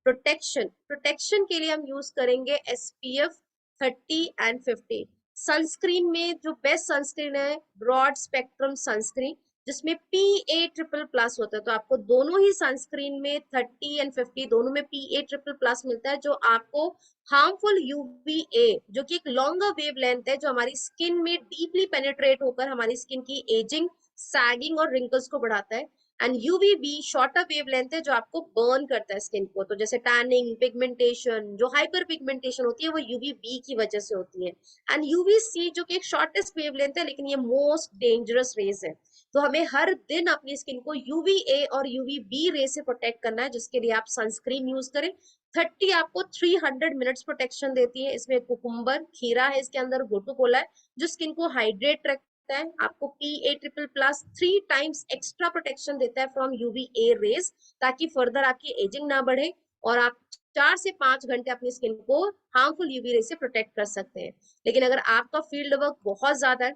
protection. Protection के लिए हम यूज करेंगे SPF 30 and 50। सनस्क्रीन में जो बेस्ट सनस्क्रीन है ब्रॉड स्पेक्ट्रम सनस्क्रीन, जिसमें PA++ होता है। तो आपको दोनों ही सनस्क्रीन में 30 and 50 दोनों में PA++ मिलता है, जो आपको हार्मफुल UVA, जो कि एक लॉन्गर वेव लेंथ है, जो हमारी स्किन में डीपली पेनिट्रेट होकर हमारी स्किन की एजिंग, सैगिंग और रिंकल्स को बढ़ाता है। And UVB shorter wave length है, जो आपको बर्न करता है स्किन को। तो जैसे टैनिंग, पिगमेंटेशन, जो हाइपर पिगमेंटेशन होती है वो UVB की वजह से होती है। एंड UVC जो कि एक शॉर्टेस्ट वेव लेंथ है, लेकिन ये मोस्ट डेंजरस रेज है। तो हमें हर दिन अपनी स्किन को UVA और UVB रे से प्रोटेक्ट करना है, जिसके लिए आप सनस्क्रीन यूज करें। 30 आपको 300 मिनट्स प्रोटेक्शन देती है। इसमें कुकुम्बर, खीरा है इसके अंदर, गोटू कोला है, जो स्किन को हाइड्रेट रखता है। आपको PA++ 3 टाइम्स एक्स्ट्रा प्रोटेक्शन देता है फ्रॉम UVA रेज, ताकि फर्दर आपकी एजिंग ना बढ़े और आप 4 से 5 घंटे अपनी स्किन को हार्मफुल UV रे से प्रोटेक्ट कर सकते हैं। लेकिन अगर आपका फील्ड वर्क बहुत ज्यादा है,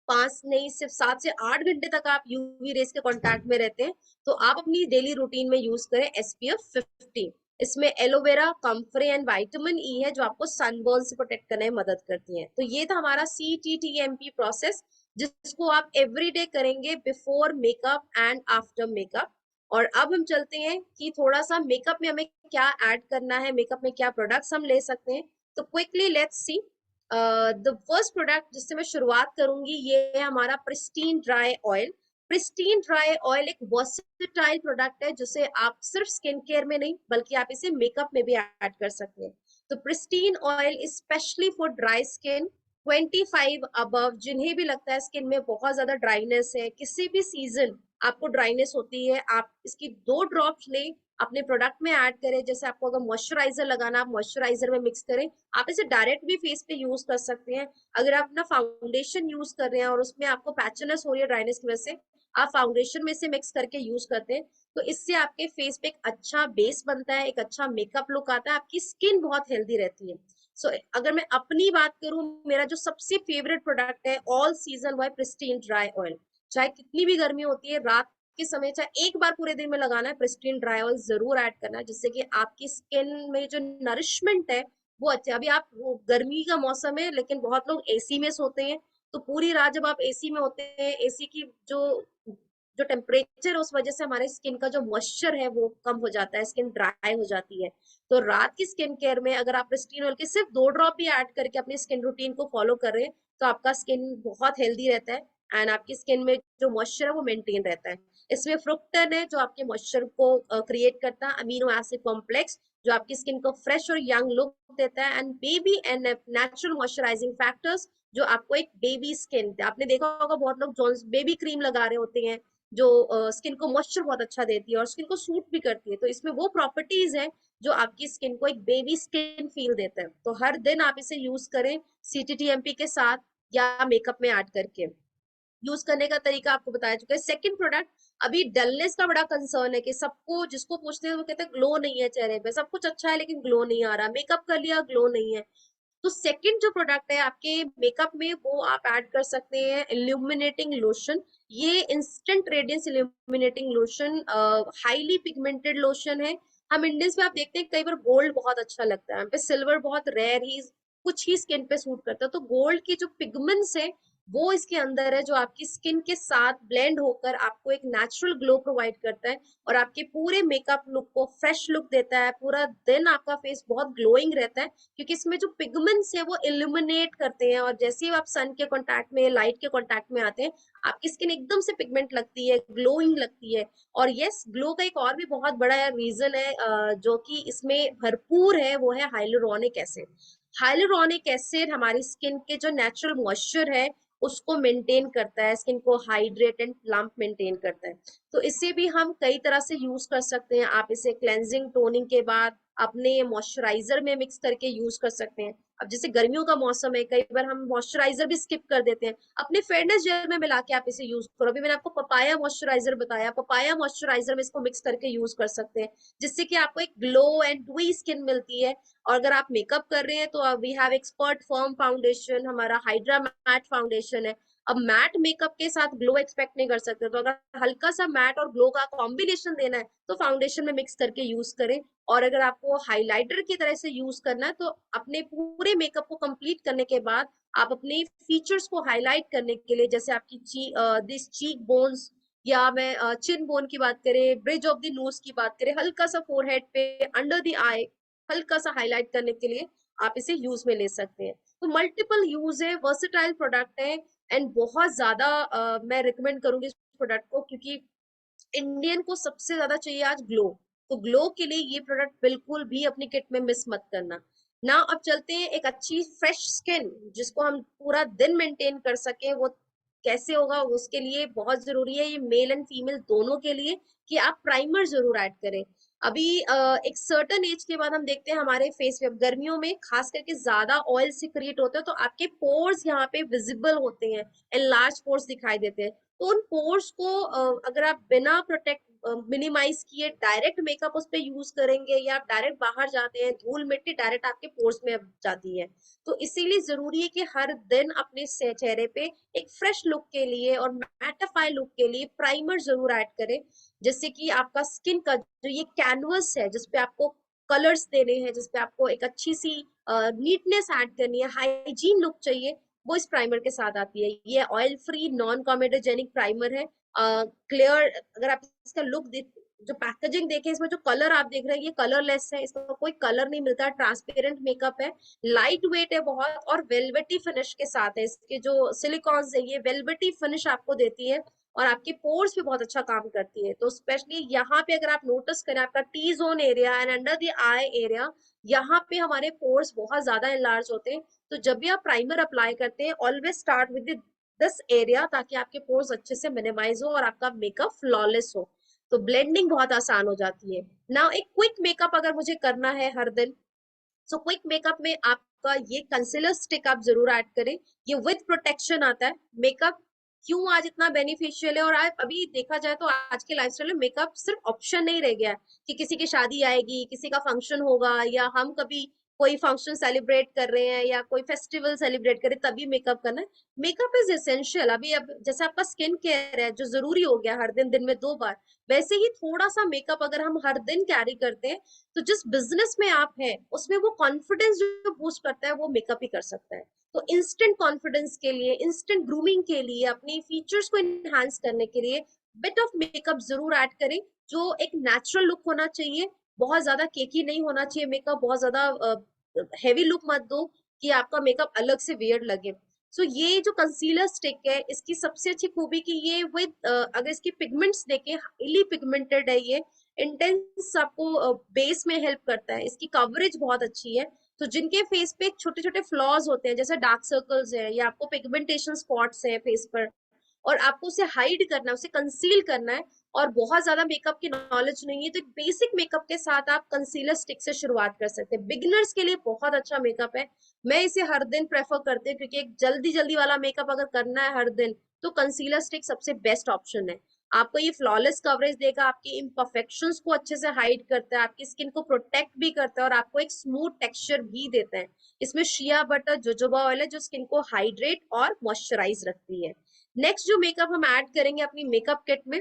5 नहीं सिर्फ 7 से 8 घंटे तक आप UV रेस के कांटेक्ट में रहते हैं, तो आप अपनी डेली रूटीन में यूज करें SPF 50। इसमें एलोवेरा, कंफरे एंड विटामिन ई है, जो आपको सनबर्न से प्रोटेक्ट करने में मदद करती है। तो ये था हमारा CTTMP प्रोसेस, जिसको आप एवरीडे करेंगे before makeup and after makeup. और अब हम चलते हैं कि थोड़ा सा मेकअप में हमें क्या ऐड करना है, मेकअप में क्या प्रोडक्ट्स हम ले सकते हैं। तो quickly let's see. The first product जिससे मैं शुरुआत करूंगी ये है हमारा pristine dry oil. Pristine dry oil एक वर्सेटाइल प्रोडक्ट है, जिसे आप सिर्फ स्किन केयर में नहीं बल्कि आप इसे मेकअप में भी ऐड कर सकते हैं। तो pristine oil specially for dry skin 25 above, जिन्हें भी लगता है स्किन में बहुत ज्यादा ड्राइनेस है, किसी भी सीजन आपको ड्राइनेस होती है, आप इसकी 2 ड्रॉप्स लें, अपने प्रोडक्ट में ऐड करें। जैसे आपको अगर मॉइस्चराइजर लगाना, आप मॉइस्चराइजर में मिक्स करें। आप इसे डायरेक्ट भी फेस पे यूज कर सकते हैं। अगर आप अपना फाउंडेशन यूज कर रहे हैं और उसमें आपको पैचनेस हो रही है ड्राइनेस की वजह से, आप फाउंडेशन में से मिक्स करके यूज करते हैं, तो इससे आपके फेस पे एक अच्छा बेस बनता है, एक अच्छा मेकअप लुक आता है, आपकी स्किन बहुत हेल्दी रहती है। सो अगर मैं अपनी बात करूं, मेरा जो सबसे फेवरेट प्रोडक्ट है ऑल सीजन वो है प्रिस्टीन ड्राई ऑयल। चाहे कितनी भी गर्मी होती है, रात के समय चाहे एक बार पूरे दिन में लगाना है, प्रिस्टीन ड्राई ऑयल जरूर ऐड करना है, जिससे कि आपकी स्किन में जो नरिशमेंट है वो अच्छा। अभी आप गर्मी का मौसम है, लेकिन बहुत लोग एसी में सोते हैं, तो पूरी रात जब आप एसी में होते हैं, एसी की जो जो टेम्परेचर है उस वजह से हमारे स्किन का जो मॉइस्चर है वो कम हो जाता है, स्किन ड्राई हो जाती है। तो रात की स्किन केयर में अगर आप प्रिस्टीन ऑयल के सिर्फ 2 ड्रॉप भी ऐड करके अपनी स्किन रूटीन को फॉलो कर रहे हैं, तो आपका स्किन बहुत हेल्दी रहता है एंड आपकी स्किन में जो मॉइस्चर है वो मेंटेन रहता है। इसमें फ्रुक्टन है, जो आपके मॉइस्चर को क्रिएट करता है, अमीनो एसिड कॉम्प्लेक्स, जो आपकी स्किन को फ्रेश और यंग लुक देता है, and baby and natural moisturising factors, जो आपको एक बेबी स्किन, आपने देखा होगा बहुत लोग जॉन्स बेबी क्रीम लगा रहे होते हैं, जो स्किन को मॉइस्चर बहुत अच्छा देती है और स्किन को सूट भी करती है। तो इसमें वो प्रॉपर्टीज है जो आपकी स्किन को एक बेबी स्किन फील देता है। तो हर दिन आप इसे यूज करें CTTMP के साथ या मेकअप में ऐड करके। यूज करने का तरीका आपको बताया चुका है। सेकंड प्रोडक्ट, अभी डलनेस का बड़ा कंसर्न है कि सबको, जिसको पूछते हैं वो कहते हैं ग्लो नहीं है चेहरे पे, सब कुछ अच्छा है लेकिन ग्लो नहीं आ रहा, मेकअप कर लिया ग्लो नहीं है। तो सेकंड जो प्रोडक्ट है आपके मेकअप में, वो आप ऐड कर सकते हैं इल्यूमिनेटिंग लोशन। ये instant radiance illuminating lotion highly pigmented lotion है। हम इंडियंस में आप देखते हैं कई बार गोल्ड बहुत अच्छा लगता है, हम पे सिल्वर बहुत रेयर ही कुछ ही स्किन पे सूट करता है। तो गोल्ड की जो पिगमेंट्स है वो इसके अंदर है, जो आपकी स्किन के साथ ब्लेंड होकर आपको एक नेचुरल ग्लो प्रोवाइड करता है और आपके पूरे मेकअप लुक को फ्रेश लुक देता है। पूरा दिन आपका फेस बहुत ग्लोइंग रहता है, क्योंकि इसमें जो पिगमेंट्स है वो इल्यूमिनेट करते हैं, और जैसे ही आप सन के कांटेक्ट में, लाइट के कांटेक्ट में आते हैं, आपकी स्किन एकदम से पिगमेंट लगती है, ग्लोइंग लगती है। और यस, ग्लो का एक और भी बहुत बड़ा रीजन है जो कि इसमें भरपूर है, वो है हाइलुरोनिक एसिड। हाइलुरोनिक एसिड हमारी स्किन के जो नेचुरल मॉइस्चर है उसको मेंटेन करता है, स्किन को हाइड्रेट एंड प्लम्प मेंटेन करता है। तो इसे भी हम कई तरह से यूज कर सकते हैं। आप इसे क्लेंजिंग टोनिंग के बाद अपने मॉइस्चराइजर में मिक्स करके यूज कर सकते हैं। अब जैसे गर्मियों का मौसम है, कई बार हम मॉइस्चराइजर भी स्किप कर देते हैं, अपने फेयरनेस जेल में मिला के आप इसे यूज करो। अभी मैंने आपको पपाया मॉइस्चराइजर बताया, पपाया मॉइस्चराइजर में इसको मिक्स करके यूज कर सकते हैं, जिससे कि आपको एक ग्लो एंड ड्यूई स्किन मिलती है। और अगर आप मेकअप कर रहे हैं तो we have expert firm foundation, हमारा हाइड्रा मैट फाउंडेशन है। अब मैट मेकअप के साथ ग्लो एक्सपेक्ट नहीं कर सकते, तो अगर हल्का सा मैट और ग्लो का कॉम्बिनेशन देना है तो फाउंडेशन में मिक्स करके यूज करें। और अगर आपको हाइलाइटर की तरह से यूज करना है तो अपने पूरे मेकअप को कंप्लीट करने के बाद आप अपने फीचर्स को हाईलाइट करने के लिए, जैसे आपकी दिस चीक बोन्स, या मैं चिन बोन की बात करें, ब्रिज ऑफ द नोज की बात करें, हल्का सा फोरहेड पे, अंडर द आई, हल्का सा हाईलाइट करने के लिए आप इसे यूज में ले सकते हैं। तो मल्टीपल यूज है, वर्सेटाइल प्रोडक्ट है, एंड बहुत ज्यादा मैं रिकमेंड करूंगी इस प्रोडक्ट को, क्योंकि इंडियन को सबसे ज्यादा चाहिए आज ग्लो। तो ग्लो के लिए ये प्रोडक्ट बिल्कुल भी अपनी किट में मिस मत करना ना। अब चलते हैं एक अच्छी फ्रेश स्किन जिसको हम पूरा दिन मेंटेन कर सके, वो कैसे होगा। उसके लिए बहुत जरूरी है, ये मेल एंड फीमेल दोनों के लिए, कि आप प्राइमर जरूर ऐड करें। अभी एक सर्टन एज के बाद हम देखते हैं हमारे फेस पे गर्मियों में खास करके ज्यादा ऑयल सिक्रिएट होता है, तो आपके पोर्स यहाँ पे विजिबल होते हैं, एनलार्ज पोर्स दिखाई देते हैं। तो उन पोर्स को अगर आप बिना प्रोटेक्ट मिनिमाइज किए डायरेक्ट मेकअप उस पे यूज करेंगे, या आप डायरेक्ट बाहर जाते हैं, धूल मिट्टी डायरेक्ट आपके पोर्स में जाती है। तो इसीलिए जरूरी है कि हर दिन अपने चेहरे पे एक फ्रेश लुक के लिए और मैटिफाई लुक के लिए प्राइमर जरूर ऐड करें, जिससे कि आपका स्किन का जो ये कैनवस है जिसपे आपको कलर्स देने हैं, जिसपे आपको एक अच्छी सी नीटनेस ऐड करनी है, हाइजीन लुक चाहिए, वो इस प्राइमर के साथ आती है। ये oil free non comedogenic primer है, क्लियर। अगर आप इसका लुक जो पैकेजिंग देखें, इसमें जो कलर आप देख रहे हैं ये कलरलेस है, इसका कोई कलर नहीं मिलता, ट्रांसपेरेंट मेकअप है, लाइट वेट है बहुत, और वेलवेटी फिनिश के साथ है। इसके जो सिलिकॉन्स है ये वेलवेटी फिनिश आपको देती है, और आपके पोर्स पे बहुत अच्छा काम करती है। तो स्पेशली यहाँ पे अगर आप नोटिस करें, आपका T zone area and under the eye area, यहाँ पे हमारे पोर्स बहुत ज्यादा एनलार्ज होते हैं। तो जब भी आप प्राइमर अप्लाई करते हैं, always start with this area, ताकि आपके पोर्स अच्छे से मिनिमाइज हो और आपका मेकअप फ्लॉलेस हो। तो ब्लेंडिंग बहुत आसान हो जाती है ना। एक क्विक मेकअप अगर मुझे करना है हर दिन, सो क्विक मेकअप में आपका ये कंसीलर स्टिक आप जरूर ऐड करें। ये विद प्रोटेक्शन आता है। मेकअप क्यों आज इतना बेनिफिशियल है, और आज अभी देखा जाए तो आज के लाइफस्टाइल में मेकअप सिर्फ ऑप्शन नहीं रह गया है कि किसी की शादी आएगी, किसी का फंक्शन होगा, या हम कभी कोई फंक्शन सेलिब्रेट कर रहे हैं या कोई फेस्टिवल सेलिब्रेट कर रहे हैं तभी मेकअप करना है। Makeup is essential. अभी अब जैसे आपका स्किन केयर है जो जरूरी हो गया हर दिन, दिन में 2 बार, वैसे ही थोड़ा सा मेकअप अगर हम हर दिन कैरी करते हैं, तो जिस बिजनेस में आप हैं उसमें वो कॉन्फिडेंस जो बूस्ट करता है वो मेकअप ही कर सकता है। तो इंस्टेंट कॉन्फिडेंस के लिए, इंस्टेंट ग्रूमिंग के लिए, अपनी फीचर्स को एनहांस करने के लिए बिट ऑफ मेकअप जरूर ऐड करें, जो एक नेचुरल लुक होना चाहिए। बहुत ज्यादा केकी नहीं होना चाहिए मेकअप, बहुत ज्यादा हैवी लुक मत दो कि आपका मेकअप अलग से वियर्ड लगे। सो ये जो कंसीलर स्टिक है, इसकी सबसे अच्छी खूबी कि ये विद अगर इसकी पिगमेंट्स देखें, हाईली पिगमेंटेड है, ये इंटेंस आपको बेस में हेल्प करता है, इसकी कवरेज बहुत अच्छी है। तो जिनके फेस पे छोटे छोटे फ्लॉज होते हैं, जैसे डार्क सर्कल्स है या आपको पिगमेंटेशन स्पॉट्स है फेस पर, और आपको उसे हाइड करना है, उसे कंसील करना है, और बहुत ज्यादा मेकअप की नॉलेज नहीं है, तो एक बेसिक मेकअप के साथ आप कंसीलर स्टिक से शुरुआत कर सकते हैं। बिगिनर्स के लिए बहुत अच्छा मेकअप है। मैं इसे हर दिन प्रेफर करती हूँ, क्योंकि एक जल्दी जल्दी वाला मेकअप अगर करना है हर दिन, तो कंसीलर स्टिक सबसे बेस्ट ऑप्शन है। आपको ये फ्लॉलेस कवरेज देगा, आपकी इम्परफेक्शंस को अच्छे से हाइड करता है, आपकी स्किन को प्रोटेक्ट भी करता है, और आपको एक स्मूथ टेक्सचर भी देता है। इसमें शिया बटर जोजोबा ऑयल है जो स्किन को हाइड्रेट और मॉइस्चराइज रखती है। नेक्स्ट जो मेकअप हम ऐड करेंगे अपनी मेकअप किट में,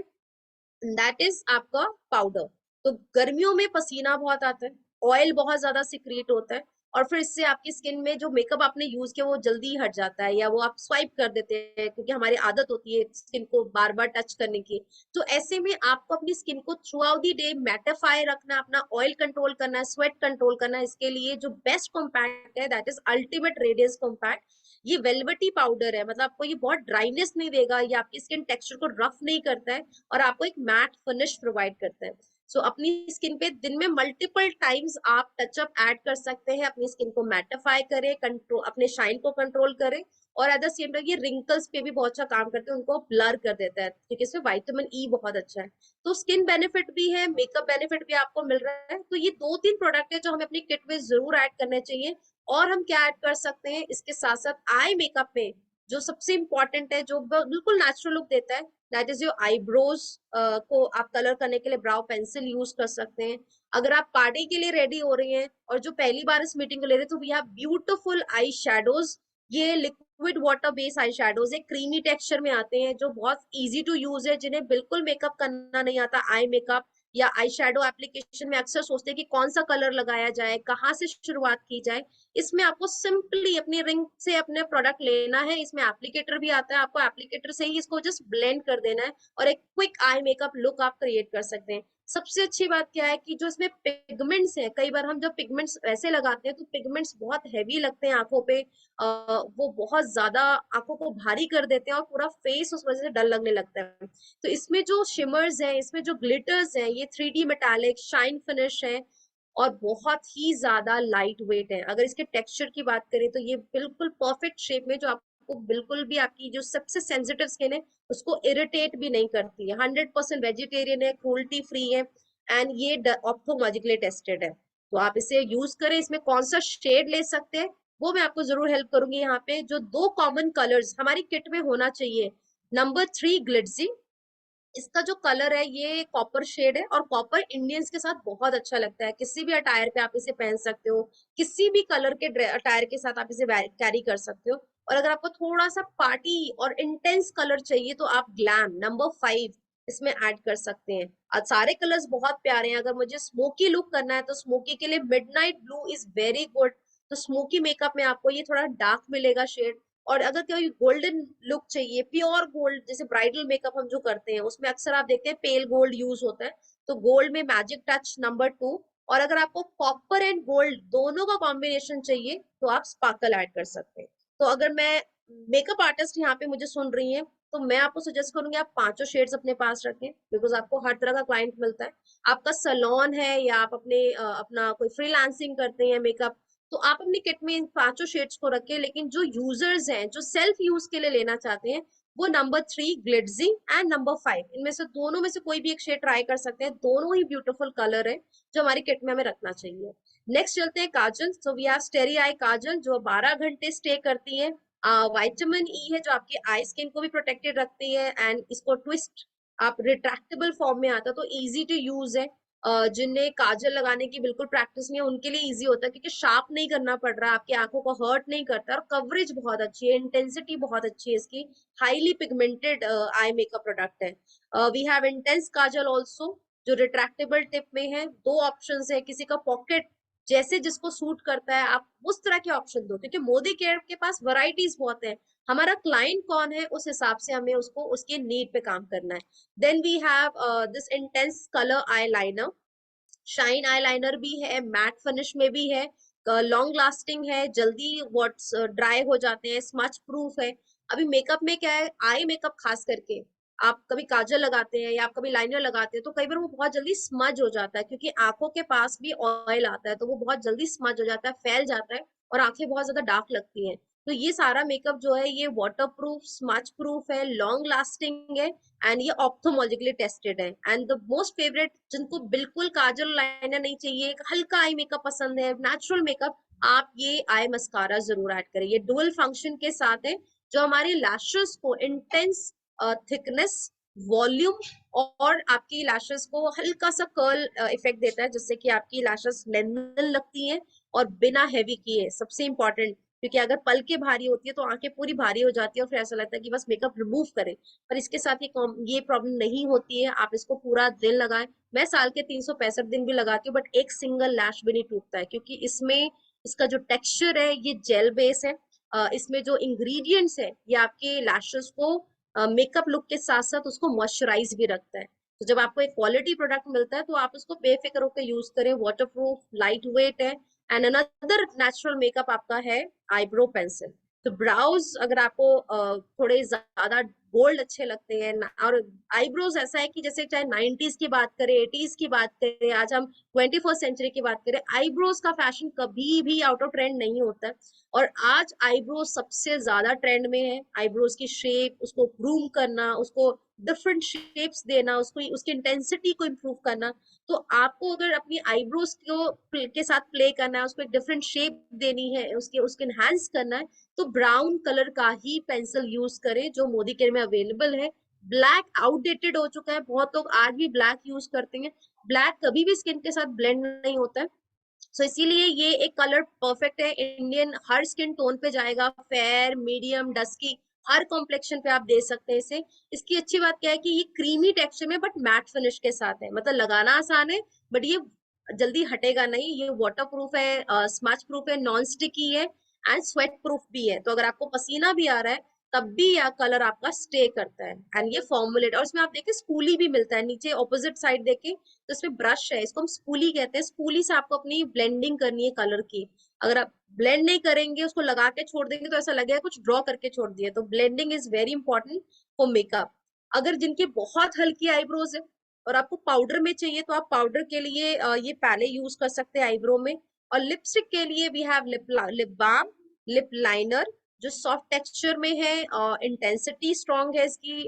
दैट इज आपका पाउडर। तो गर्मियों में पसीना बहुत आता है, ऑयल बहुत ज्यादा सिक्रिएट होता है, और फिर इससे आपकी स्किन में जो मेकअप आपने यूज किया वो जल्दी हट जाता है, या वो आप स्वाइप कर देते हैं, क्योंकि हमारी आदत होती है स्किन को बार बार टच करने की। तो ऐसे में आपको अपनी स्किन को through out the day mattify रखना, अपना ऑयल कंट्रोल करना है, स्वेट कंट्रोल करना है। इसके लिए जो बेस्ट कॉम्पैक्ट है that is ultimate radiance compact. ये वेलवेटी पाउडर है, मतलब आपको ये बहुत ड्राइनेस नहीं देगा, ये आपकी स्किन टेक्सचर को रफ नहीं करता है, और आपको एक मैट फिनिश प्रोवाइड करता है। सो अपनी स्किन पे दिन में मल्टीपल टाइम्स आप टचअप ऐड कर सकते हैं, अपनी स्किन को मैटिफाई करें, कंट्रोल, अपने शाइन को कंट्रोल करें, और एट द सेम टाइम ये रिंकल्स पे भी बहुत अच्छा काम करते हैं, उनको ब्लर कर देता है, क्योंकि इसमें विटामिन ई बहुत अच्छा है। तो स्किन बेनिफिट भी है, मेकअप बेनिफिट भी आपको मिल रहा है। तो ये 2-3 प्रोडक्ट है जो हमें अपनी किट में जरूर ऐड करने चाहिए। और हम क्या ऐड कर सकते हैं इसके साथ साथ, आई मेकअप में जो सबसे इंपॉर्टेंट है, जो बिल्कुल नेचुरल लुक देता है, दैट इज योर आईब्रोज को आप कलर करने के लिए ब्राउ पेंसिल यूज कर सकते हैं। अगर आप पार्टी के लिए रेडी हो रही हैं और जो पहली बार इस मीटिंग को ले रहे हैं, तो we have beautiful eye shadows. ये liquid water based eye shadows है, क्रीमी टेक्सचर में आते हैं, जो बहुत इजी टू यूज है। जिन्हें बिल्कुल मेकअप करना नहीं आता, आई मेकअप या आई शेडो एप्लीकेशन में अक्सर सोचते हैं कि कौन सा कलर लगाया जाए, कहाँ से शुरुआत की जाए। इसमें आपको सिंपली अपनी रिंग से अपने प्रोडक्ट लेना है। इसमें एप्लीकेटर भी आता है, आपको एप्लीकेटर से ही इसको जस्ट ब्लेंड कर देना है, और एक क्विक आई मेकअप लुक आप क्रिएट कर सकते हैं। सबसे अच्छी बात क्या है कि जो इसमें पिगमेंट्स हैं, कई बार हम जब पिगमेंट्स वैसे लगाते हैं तो पिगमेंट्स बहुत हैवी लगते हैं आंखों पे, वो बहुत ज्यादा आंखों को भारी कर देते हैं, और पूरा फेस उस वजह से डल लगने लगता है। तो इसमें जो शिमर्स हैं, इसमें जो ग्लिटर्स हैं, ये 3D मेटालिक शाइन फिनिश है, और बहुत ही ज्यादा लाइट वेट है। अगर इसके टेक्सचर की बात करें तो ये बिल्कुल परफेक्ट शेप में, जो आपको बिल्कुल भी, आपकी जो सबसे सेंसिटिव स्किन है उसको इरिटेट भी नहीं करती है। 100% वेजिटेरियन है, क्रूल्टी फ्री है, एंड ये ऑप्थोलॉजिकली टेस्टेड है। तो आप इसे यूज करें। इसमें कौन सा शेड ले सकते हैं वो मैं आपको जरूर हेल्प करूंगी। यहाँ पे जो 2 कॉमन कलर्स हमारी किट में होना चाहिए, नंबर 3 ग्लिट्जी, इसका जो कलर है ये कॉपर शेड है, और कॉपर इंडियंस के साथ बहुत अच्छा लगता है। किसी भी अटायर पे आप इसे पहन सकते हो, किसी भी कलर के अटायर के साथ आप इसे कैरी कर सकते हो। और अगर आपको थोड़ा सा पार्टी और इंटेंस कलर चाहिए तो आप ग्लैम नंबर 5 इसमें ऐड कर सकते हैं। और सारे कलर्स बहुत प्यारे हैं। अगर मुझे स्मोकी लुक करना है तो स्मोकी के लिए midnight blue is very good. तो स्मोकी मेकअप में आपको ये थोड़ा डार्क मिलेगा शेड। और अगर कोई गोल्डन लुक चाहिए, प्योर गोल्ड, जैसे ब्राइडल मेकअप हम जो करते हैं उसमें अक्सर आप देखते हैं पेल गोल्ड यूज होता है, तो गोल्ड में मैजिक टच नंबर 2। और अगर आपको कॉपर एंड गोल्ड दोनों का कॉम्बिनेशन चाहिए तो आप स्पार्कल ऐड कर सकते हैं। तो अगर मैं मेकअप आर्टिस्ट यहाँ पे मुझे सुन रही हैं, तो मैं आपको सजेस्ट करूंगी आप पांचों शेड्स अपने पास रखें, बिकॉज आपको हर तरह का क्लाइंट मिलता है। आपका सलोन है या आप अपना कोई फ्रीलांसिंग करते हैं मेकअप, तो आप अपनी किट में इन पांचों शेड्स को रखें। लेकिन जो यूजर्स हैं जो सेल्फ यूज के लिए लेना चाहते हैं, वो नंबर 3 ग्लिट्जी एंड नंबर 5 इनमें से दोनों में से कोई भी एक शेड ट्राई कर सकते हैं। दोनों ही ब्यूटीफुल कलर है जो हमारी किट में हमें रखना चाहिए। नेक्स्ट चलते हैं काजल। सो वी हैव स्टेरी आई काजल जो 12 घंटे स्टे करती है। विटामिन ई है जो आपकी आई स्किन को भी प्रोटेक्टेड रखती है, एंड इसको ट्विस्ट आप रिट्रैक्टेबल फॉर्म में आता है, तो इजी टू यूज है। जिन्हें काजल लगाने की बिल्कुल प्रैक्टिस नहीं है उनके लिए इजी होता है, क्योंकि शार्प नहीं करना पड़ रहा, आपकी आंखों को हर्ट नहीं करता, और कवरेज बहुत अच्छी है, इंटेंसिटी बहुत अच्छी है इसकी। Highly pigmented eye makeup product है। We have intense kajal also जो रिट्रैक्टेबल टिप में है। 2 ऑप्शन है, किसी का पॉकेट जैसे जिसको सूट करता है आप उस तरह के ऑप्शन दो, क्योंकि मोदी केयर के पास वैरायटीज बहुत है। हमारा क्लाइंट कौन है उस हिसाब से हमें उसको उसके नीड पे काम करना है। Then we have this intense colour eye liner, shine eyeliner भी है, मैट फिनिश में भी है, लॉन्ग लास्टिंग है, जल्दी वॉट्स ड्राई हो जाते हैं, स्मच प्रूफ है। अभी मेकअप में क्या है, आई मेकअप खास करके आप कभी काजल लगाते हैं या आप कभी लाइनर लगाते हैं तो कई बार वो बहुत जल्दी स्मज हो जाता है, क्योंकि आंखों के पास भी ऑयल आता है, तो वो बहुत जल्दी स्मज हो जाता है, फैल जाता है, और आंखें बहुत ज्यादा डार्क लगती हैं। तो ये सारा मेकअप जो है ये वाटर प्रूफ, स्मच प्रूफ है, लॉन्ग लास्टिंग है, एंड ये ऑप्थोलॉजिकली टेस्टेड है। एंड द मोस्ट फेवरेट, जिनको बिल्कुल काजल लाइनर नहीं चाहिए, एक हल्का आई मेकअप पसंद है, नेचुरल मेकअप, आप ये आई मस्कारा जरूर ऐड करें। ये डुअल फंक्शन के साथ है, जो हमारे लैशेस को इंटेंस थिकनेस, वॉल्यूम, और आपकी लैशेस को हल्का सा कर्ल इफेक्ट देता है, जिससे कि आपकी लैशेस लेंथन लगती हैं और बिना हैवी किए। सबसे इंपॉर्टेंट, क्योंकि अगर पलके भारी होती है तो आंखें पूरी भारी हो जाती है और फिर ऐसा लगता है कि बस मेकअप रिमूव करें। पर इसके साथ ये प्रॉब्लम नहीं होती है। आप इसको पूरा दिन लगाएं, मैं साल के 365 दिन भी लगाती हूँ, बट एक सिंगल लैश भी नहीं टूटता है, क्योंकि इसमें इसका जो टेक्सचर है ये जेल बेस है। इसमें जो इंग्रेडिएंट्स है ये आपके लैशेस को मेकअप लुक के साथ साथ उसको मॉइस्चराइज भी रखता है। तो जब आपको एक क्वालिटी प्रोडक्ट मिलता है तो आप उसको बेफिक्र होकर यूज करें। वाटर प्रूफ, लाइट वेट है। एंड अनदर नेचुरल मेकअप आपका है आईब्रो पेंसिल। तो ब्राउज अगर आपको थोड़े ज्यादा बोल्ड अच्छे लगते हैं और आईब्रोज ऐसा है कि जैसे चाहे 90s की बात करें, 80s की बात करें, आज हम 21st सेंचुरी की बात करें, आईब्रोज का फैशन कभी भी आउट ऑफ ट्रेंड नहीं होता है। और आज आईब्रोज सबसे ज्यादा ट्रेंड में है। आईब्रोज की शेप, उसको ग्रूम करना, उसको डिफरेंट शेप्स देना, उसको उसकी इंटेंसिटी को इम्प्रूव करना। तो आपको अगर अपनी आईब्रोज को के साथ प्ले करना है, उसको एक डिफरेंट शेप देनी है, उसके उसके एनहांस करना है, तो ब्राउन कलर का ही पेंसिल यूज करें जो मोदी केयर में अवेलेबल है। ब्लैक आउटडेटेड हो चुका है, बहुत लोग आज भी ब्लैक यूज करते हैं। ब्लैक कभी भी स्किन के साथ ब्लेंड नहीं होता है। सो इसीलिए ये एक कलर परफेक्ट है, इंडियन हर स्किन टोन पे जाएगा, फेयर, मीडियम, डस्की, हर कॉम्प्लेक्शन पे आप दे सकते हैं इसे। इसकी अच्छी बात क्या है कि ये क्रीमी टेक्सचर में बट मैट फिनिश के साथ है, मतलब लगाना आसान है बट ये जल्दी हटेगा नहीं। ये वाटर प्रूफ है, स्मच प्रूफ है, नॉन स्टिकी है एंड स्वेट प्रूफ भी है। तो अगर आपको पसीना भी आ रहा है तब भी यह कलर आपका स्टे करता है। एंड ये फॉर्मुलेट, और इसमें आप देखिए स्पूली भी मिलता है नीचे ऑपोजिट साइड देखे, तो इसमें ब्रश है, इसको हम स्पूली कहते हैं। स्पूली से आपको अपनी ब्लेंडिंग करनी है कलर की। अगर आप ब्लेंड नहीं करेंगे, उसको लगा के छोड़ देंगे तो ऐसा लगेगा कुछ ड्रॉ करके छोड़ दिया। तो blending is very important for makeup. अगर जिनकी बहुत हल्की आईब्रोज है और आपको पाउडर में चाहिए तो आप पाउडर के लिए ये पहले यूज कर सकते हैं आईब्रो में। और लिपस्टिक के लिए we have lip balm, lip liner जो सॉफ्ट टेक्सचर में है, इंटेंसिटी स्ट्रॉन्ग है इसकी,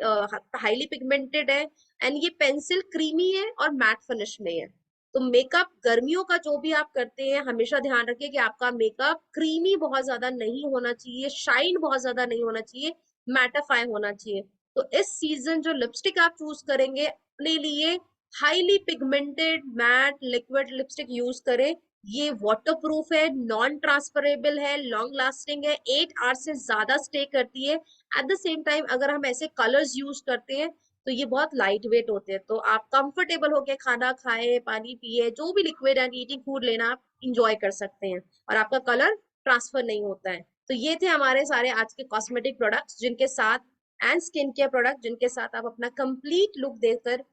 हाईली पिगमेंटेड है एंड ये पेंसिल क्रीमी है और मैट फिनिश में है। तो मेकअप गर्मियों का जो भी आप करते हैं हमेशा ध्यान रखिए कि आपका मेकअप क्रीमी बहुत ज्यादा नहीं होना चाहिए, शाइन बहुत ज्यादा नहीं होना चाहिए, मैटिफाई होना चाहिए। तो इस सीजन जो लिपस्टिक आप चूज करेंगे अपने लिए, highly pigmented matte liquid lipstick use करें। ये वाटर प्रूफ है, नॉन ट्रांसफरेबल है, लॉन्ग लास्टिंग है, 8 आवर्स से ज्यादा स्टे करती है। एट द सेम टाइम अगर हम ऐसे कलर्स यूज करते हैं तो ये बहुत लाइट वेट होते हैं, तो आप कंफर्टेबल होके खाना खाए, पानी पिए, जो भी लिक्विड एंड ईटिंग फूड लेना आप इंजॉय कर सकते हैं और आपका कलर ट्रांसफर नहीं होता है। तो ये थे हमारे सारे आज के कॉस्मेटिक प्रोडक्ट्स जिनके साथ, एंड स्किन केयर प्रोडक्ट जिनके साथ आप अपना कंप्लीट लुक देकर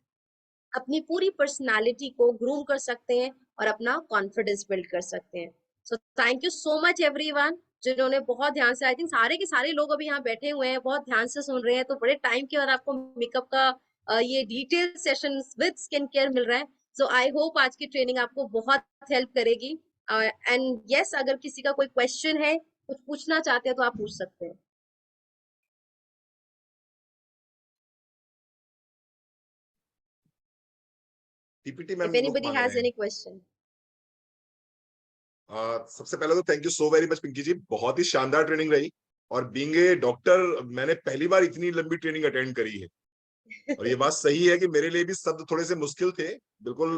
अपनी पूरी पर्सनालिटी को ग्रूम कर सकते हैं और अपना कॉन्फिडेंस बिल्ड कर सकते हैं। So thank you so much everyone जिन्होंने बहुत ध्यान से, आई थिंक सारे के सारे लोग अभी यहाँ बैठे हुए हैं, बहुत ध्यान से सुन रहे हैं, तो बड़े टाइम के बाद आपको मेकअप का ये detail session with skin care मिल रहा है। सो आई होप आज की ट्रेनिंग आपको बहुत हेल्प करेगी। एंड यस, अगर किसी का कोई क्वेश्चन है, कुछ पूछना चाहते हैं तो आप पूछ सकते हैं। पीपीटी इफ मैम लोग एनीबडी मांग रहे हैज हैं। Any question. सबसे पहले तो thank you so very much Pinky ji, बहुत ही शानदार ट्रेनिंग रही। और बीइंग ए डॉक्टर मैंने पहली बार इतनी लंबी ट्रेनिंग अटेंड करी है। और ये बात सही है कि मेरे लिए भी शब्द थोड़े से मुश्किल थे, बिल्कुल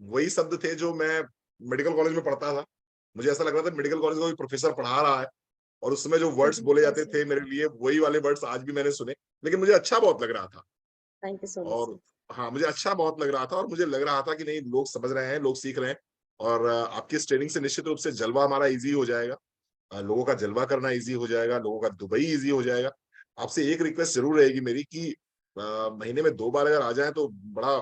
वही शब्द थे जो मैं मेडिकल कॉलेज में पढ़ता था। मुझे ऐसा लग रहा था मेडिकल कॉलेज का कोई प्रोफेसर पढ़ा रहा है, और उस समय जो वर्ड्स बोले जाते थे मेरे लिए वही वाले वर्ड्स आज भी मैंने सुने, लेकिन मुझे अच्छा बहुत लग रहा था। थैंक यू सो और मच। हाँ, मुझे अच्छा बहुत लग रहा था, और मुझे लग रहा था कि नहीं, लोग समझ रहे हैं, लोग सीख रहे हैं। और आपकी इस ट्रेनिंग से निश्चित रूप से जलवा हमारा इजी हो जाएगा। लोगों का जलवा करना इजी हो जाएगा, लोगों का दुबई इजी हो जाएगा। आपसे एक रिक्वेस्ट जरूर रहेगी मेरी कि महीने में 2 बार अगर आ जाए तो बड़ा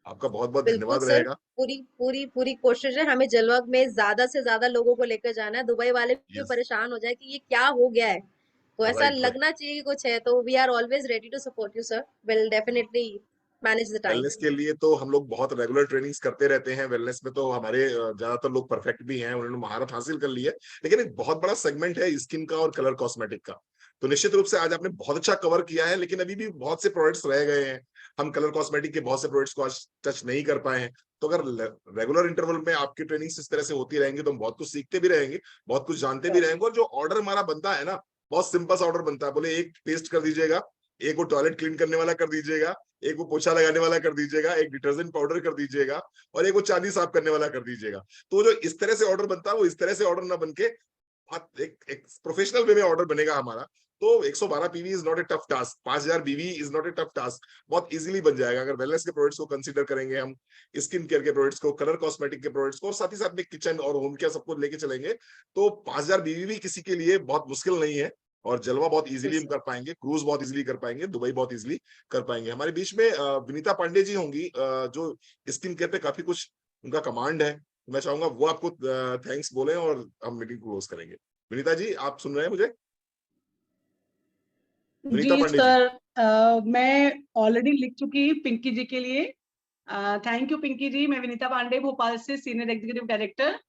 आपका बहुत बहुत बिल्कुल धन्यवाद सर, रहेगा। पूरी पूरी पूरी कोशिश है, हमें जलवा में ज्यादा से ज्यादा लोगों को लेकर जाना है। दुबई वाले भी यस, परेशान हो जाए कि ये क्या हो गया है, तो ऐसा राइट राइट। लगना चाहिए कि कुछ है। तो we are always ready to support you sir, will definitely manage the time. Wellness के लिए तो हम लोग बहुत रेगुलर ट्रेनिंग्स करते रहते हैं। वेलनेस में तो हमारे ज्यादातर लोग परफेक्ट भी हैं, उन्होंने महारत हासिल कर ली है। लेकिन एक बहुत बड़ा सेगमेंट है स्किन का और कलर कॉस्मेटिक का। तो निश्चित रूप से आज आपने बहुत अच्छा कवर किया है, लेकिन अभी भी बहुत से प्रोडक्ट्स रह गए हैं। हम कलर कॉस्मेटिक के बहुत से प्रोडक्ट्स को आज टच नहीं कर पाए हैं। तो अगर रेगुलर इंटरवल में आपकी ट्रेनिंग इस तरह से होती रहेंगी तो हम बहुत कुछ सीखते भी रहेंगे, बहुत कुछ जानते भी रहेंगे। और जो ऑर्डर हमारा बनता है ना, बहुत सिंपल सा ऑर्डर बनता है, बोले एक पेस्ट कर दीजिएगा, एक वो टॉयलेट क्लीन करने वाला कर दीजिएगा, एक वो पोछा लगाने वाला कर दीजिएगा, एक डिटर्जेंट पाउडर कर दीजिएगा, और एक वो चांदी साफ करने वाला कर दीजिएगा। तो जो इस तरह से ऑर्डर बनता है वो इस तरह से ऑर्डर ना बन के एक प्रोफेशनल वे में ऑर्डर बनेगा हमारा। तो 112 PV is not a tough task, 5000 बीवी is not a tough task, बहुत इजीली बन जाएगा अगर वेलनेस के प्रोडक्ट्स को कंसीडर करेंगे हम, स्किन केयर के प्रोडक्ट्स को, कलर कॉस्मेटिक के प्रोडक्ट्स को, और साथ ही साथ में किचन और होम केयर सबको लेके चलेंगे, तो 5000 बीवी भी किसी के लिए बहुत मुश्किल नहीं है। और जलवा बहुत जी इजीली हम सर। कर पाएंगे, क्रूज बहुत इजीली कर पाएंगे, दुबई बहुत इजीली कर पाएंगे। हमारे बीच में विनीता पांडे जी होंगी, जो स्किन केयर पे काफी कुछ उनका कमांड है। मैं चाहूंगा वो आपको थैंक्स बोले और हम मीटिंग क्लोज करेंगे। विनीता जी, आप सुन रहे हैं मुझे? विनीता जी पांडे जी। सर, मैं ऑलरेडी लिख चुकी पिंकी जी के लिए। थैंक यू पिंकी जी। मैं विनीता पांडे, भोपाल से सीनियर एग्जीक्यूटिव डायरेक्टर।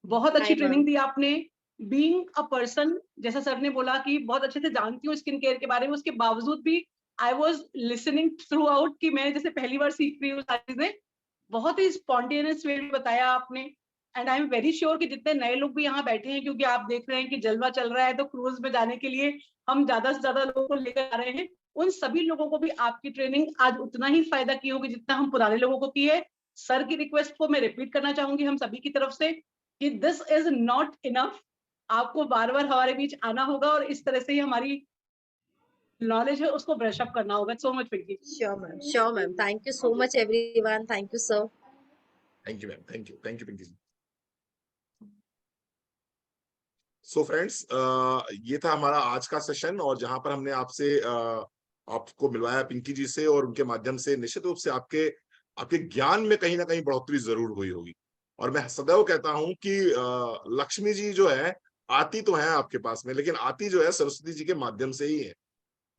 बहुत अच्छी हाय ट्रेनिंग मैम। दी आपने। बीइंग अ पर्सन, जैसा सर ने बोला कि बहुत अच्छे से जानती हूँ स्किन केयर के बारे में, उसके बावजूद भी I was listening through out कि मैं जैसे पहली बार सीख रही हूँ सारी चीजें। बहुत ही स्पॉन्टेनियस वे में बताया आपने। And I am very sure कि जितने नए लोग भी यहाँ बैठे हैं, क्योंकि आप देख रहे हैं कि जलवा चल रहा है, तो क्रूज में जाने के लिए हम ज्यादा से ज्यादा लोगों को लेकर आ रहे हैं। उन सभी लोगों को भी आपकी ट्रेनिंग आज उतना ही फायदा की होगी जितना हम पुराने लोगों को की है। सर की रिक्वेस्ट को मैं रिपीट करना चाहूंगी हम सभी की तरफ से कि दिस इज नॉट इनफ। आपको बार बार हमारे बीच आना होगा और इस तरह से ही हमारी नॉलेज है उसको ब्रश अप करना होगा। So much Pinky. Sure ma'am, sure ma'am. Thank you so much everyone. Thank you sir. Thank you ma'am, thank you Pinky ji. So friends, ये था हमारा आज का सेशन, और जहां पर हमने आपसे आपको मिलवाया पिंकी जी से, और उनके माध्यम से निश्चित रूप से आपके आपके ज्ञान में कहीं ना कहीं बढ़ोतरी जरूर हुई होगी। और मैं सदैव कहता हूं कि लक्ष्मी जी जो है, आती तो है आपके पास में, लेकिन आती जो है सरस्वती जी के माध्यम से ही है।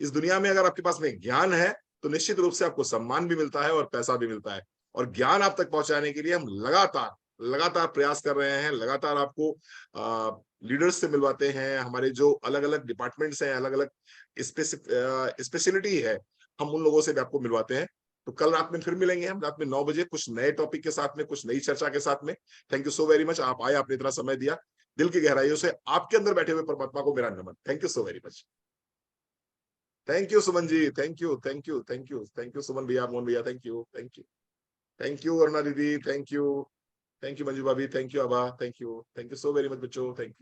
इस दुनिया में अगर आपके पास में ज्ञान है, तो निश्चित रूप से आपको सम्मान भी मिलता है और पैसा भी मिलता है। और ज्ञान आप तक पहुंचाने के लिए हम लगातार लगातार प्रयास कर रहे हैं, लगातार आपको लीडर्स से मिलवाते हैं। हमारे जो अलग अलग डिपार्टमेंट्स हैं, अलग अलग स्पेशलिटी है, हम उन लोगों से भी आपको मिलवाते हैं। तो कल रात में फिर मिलेंगे हम, रात में 9 बजे, कुछ नए टॉपिक के साथ में, कुछ नई चर्चा के साथ में। Thank you so very much, आप आए, आपने इतना समय दिया। दिल की गहराइयों से आपके अंदर बैठे हुए परमात्मा को मेरा नमन। Thank you so very much. Thank you Suman ji, thank you Suman भैया, मोहन भैया, थैंक यू अरुणा दीदी, थैंक यू मंजू भाभी, thank you Abha, thank you so very much बच्चों, थैंक यू।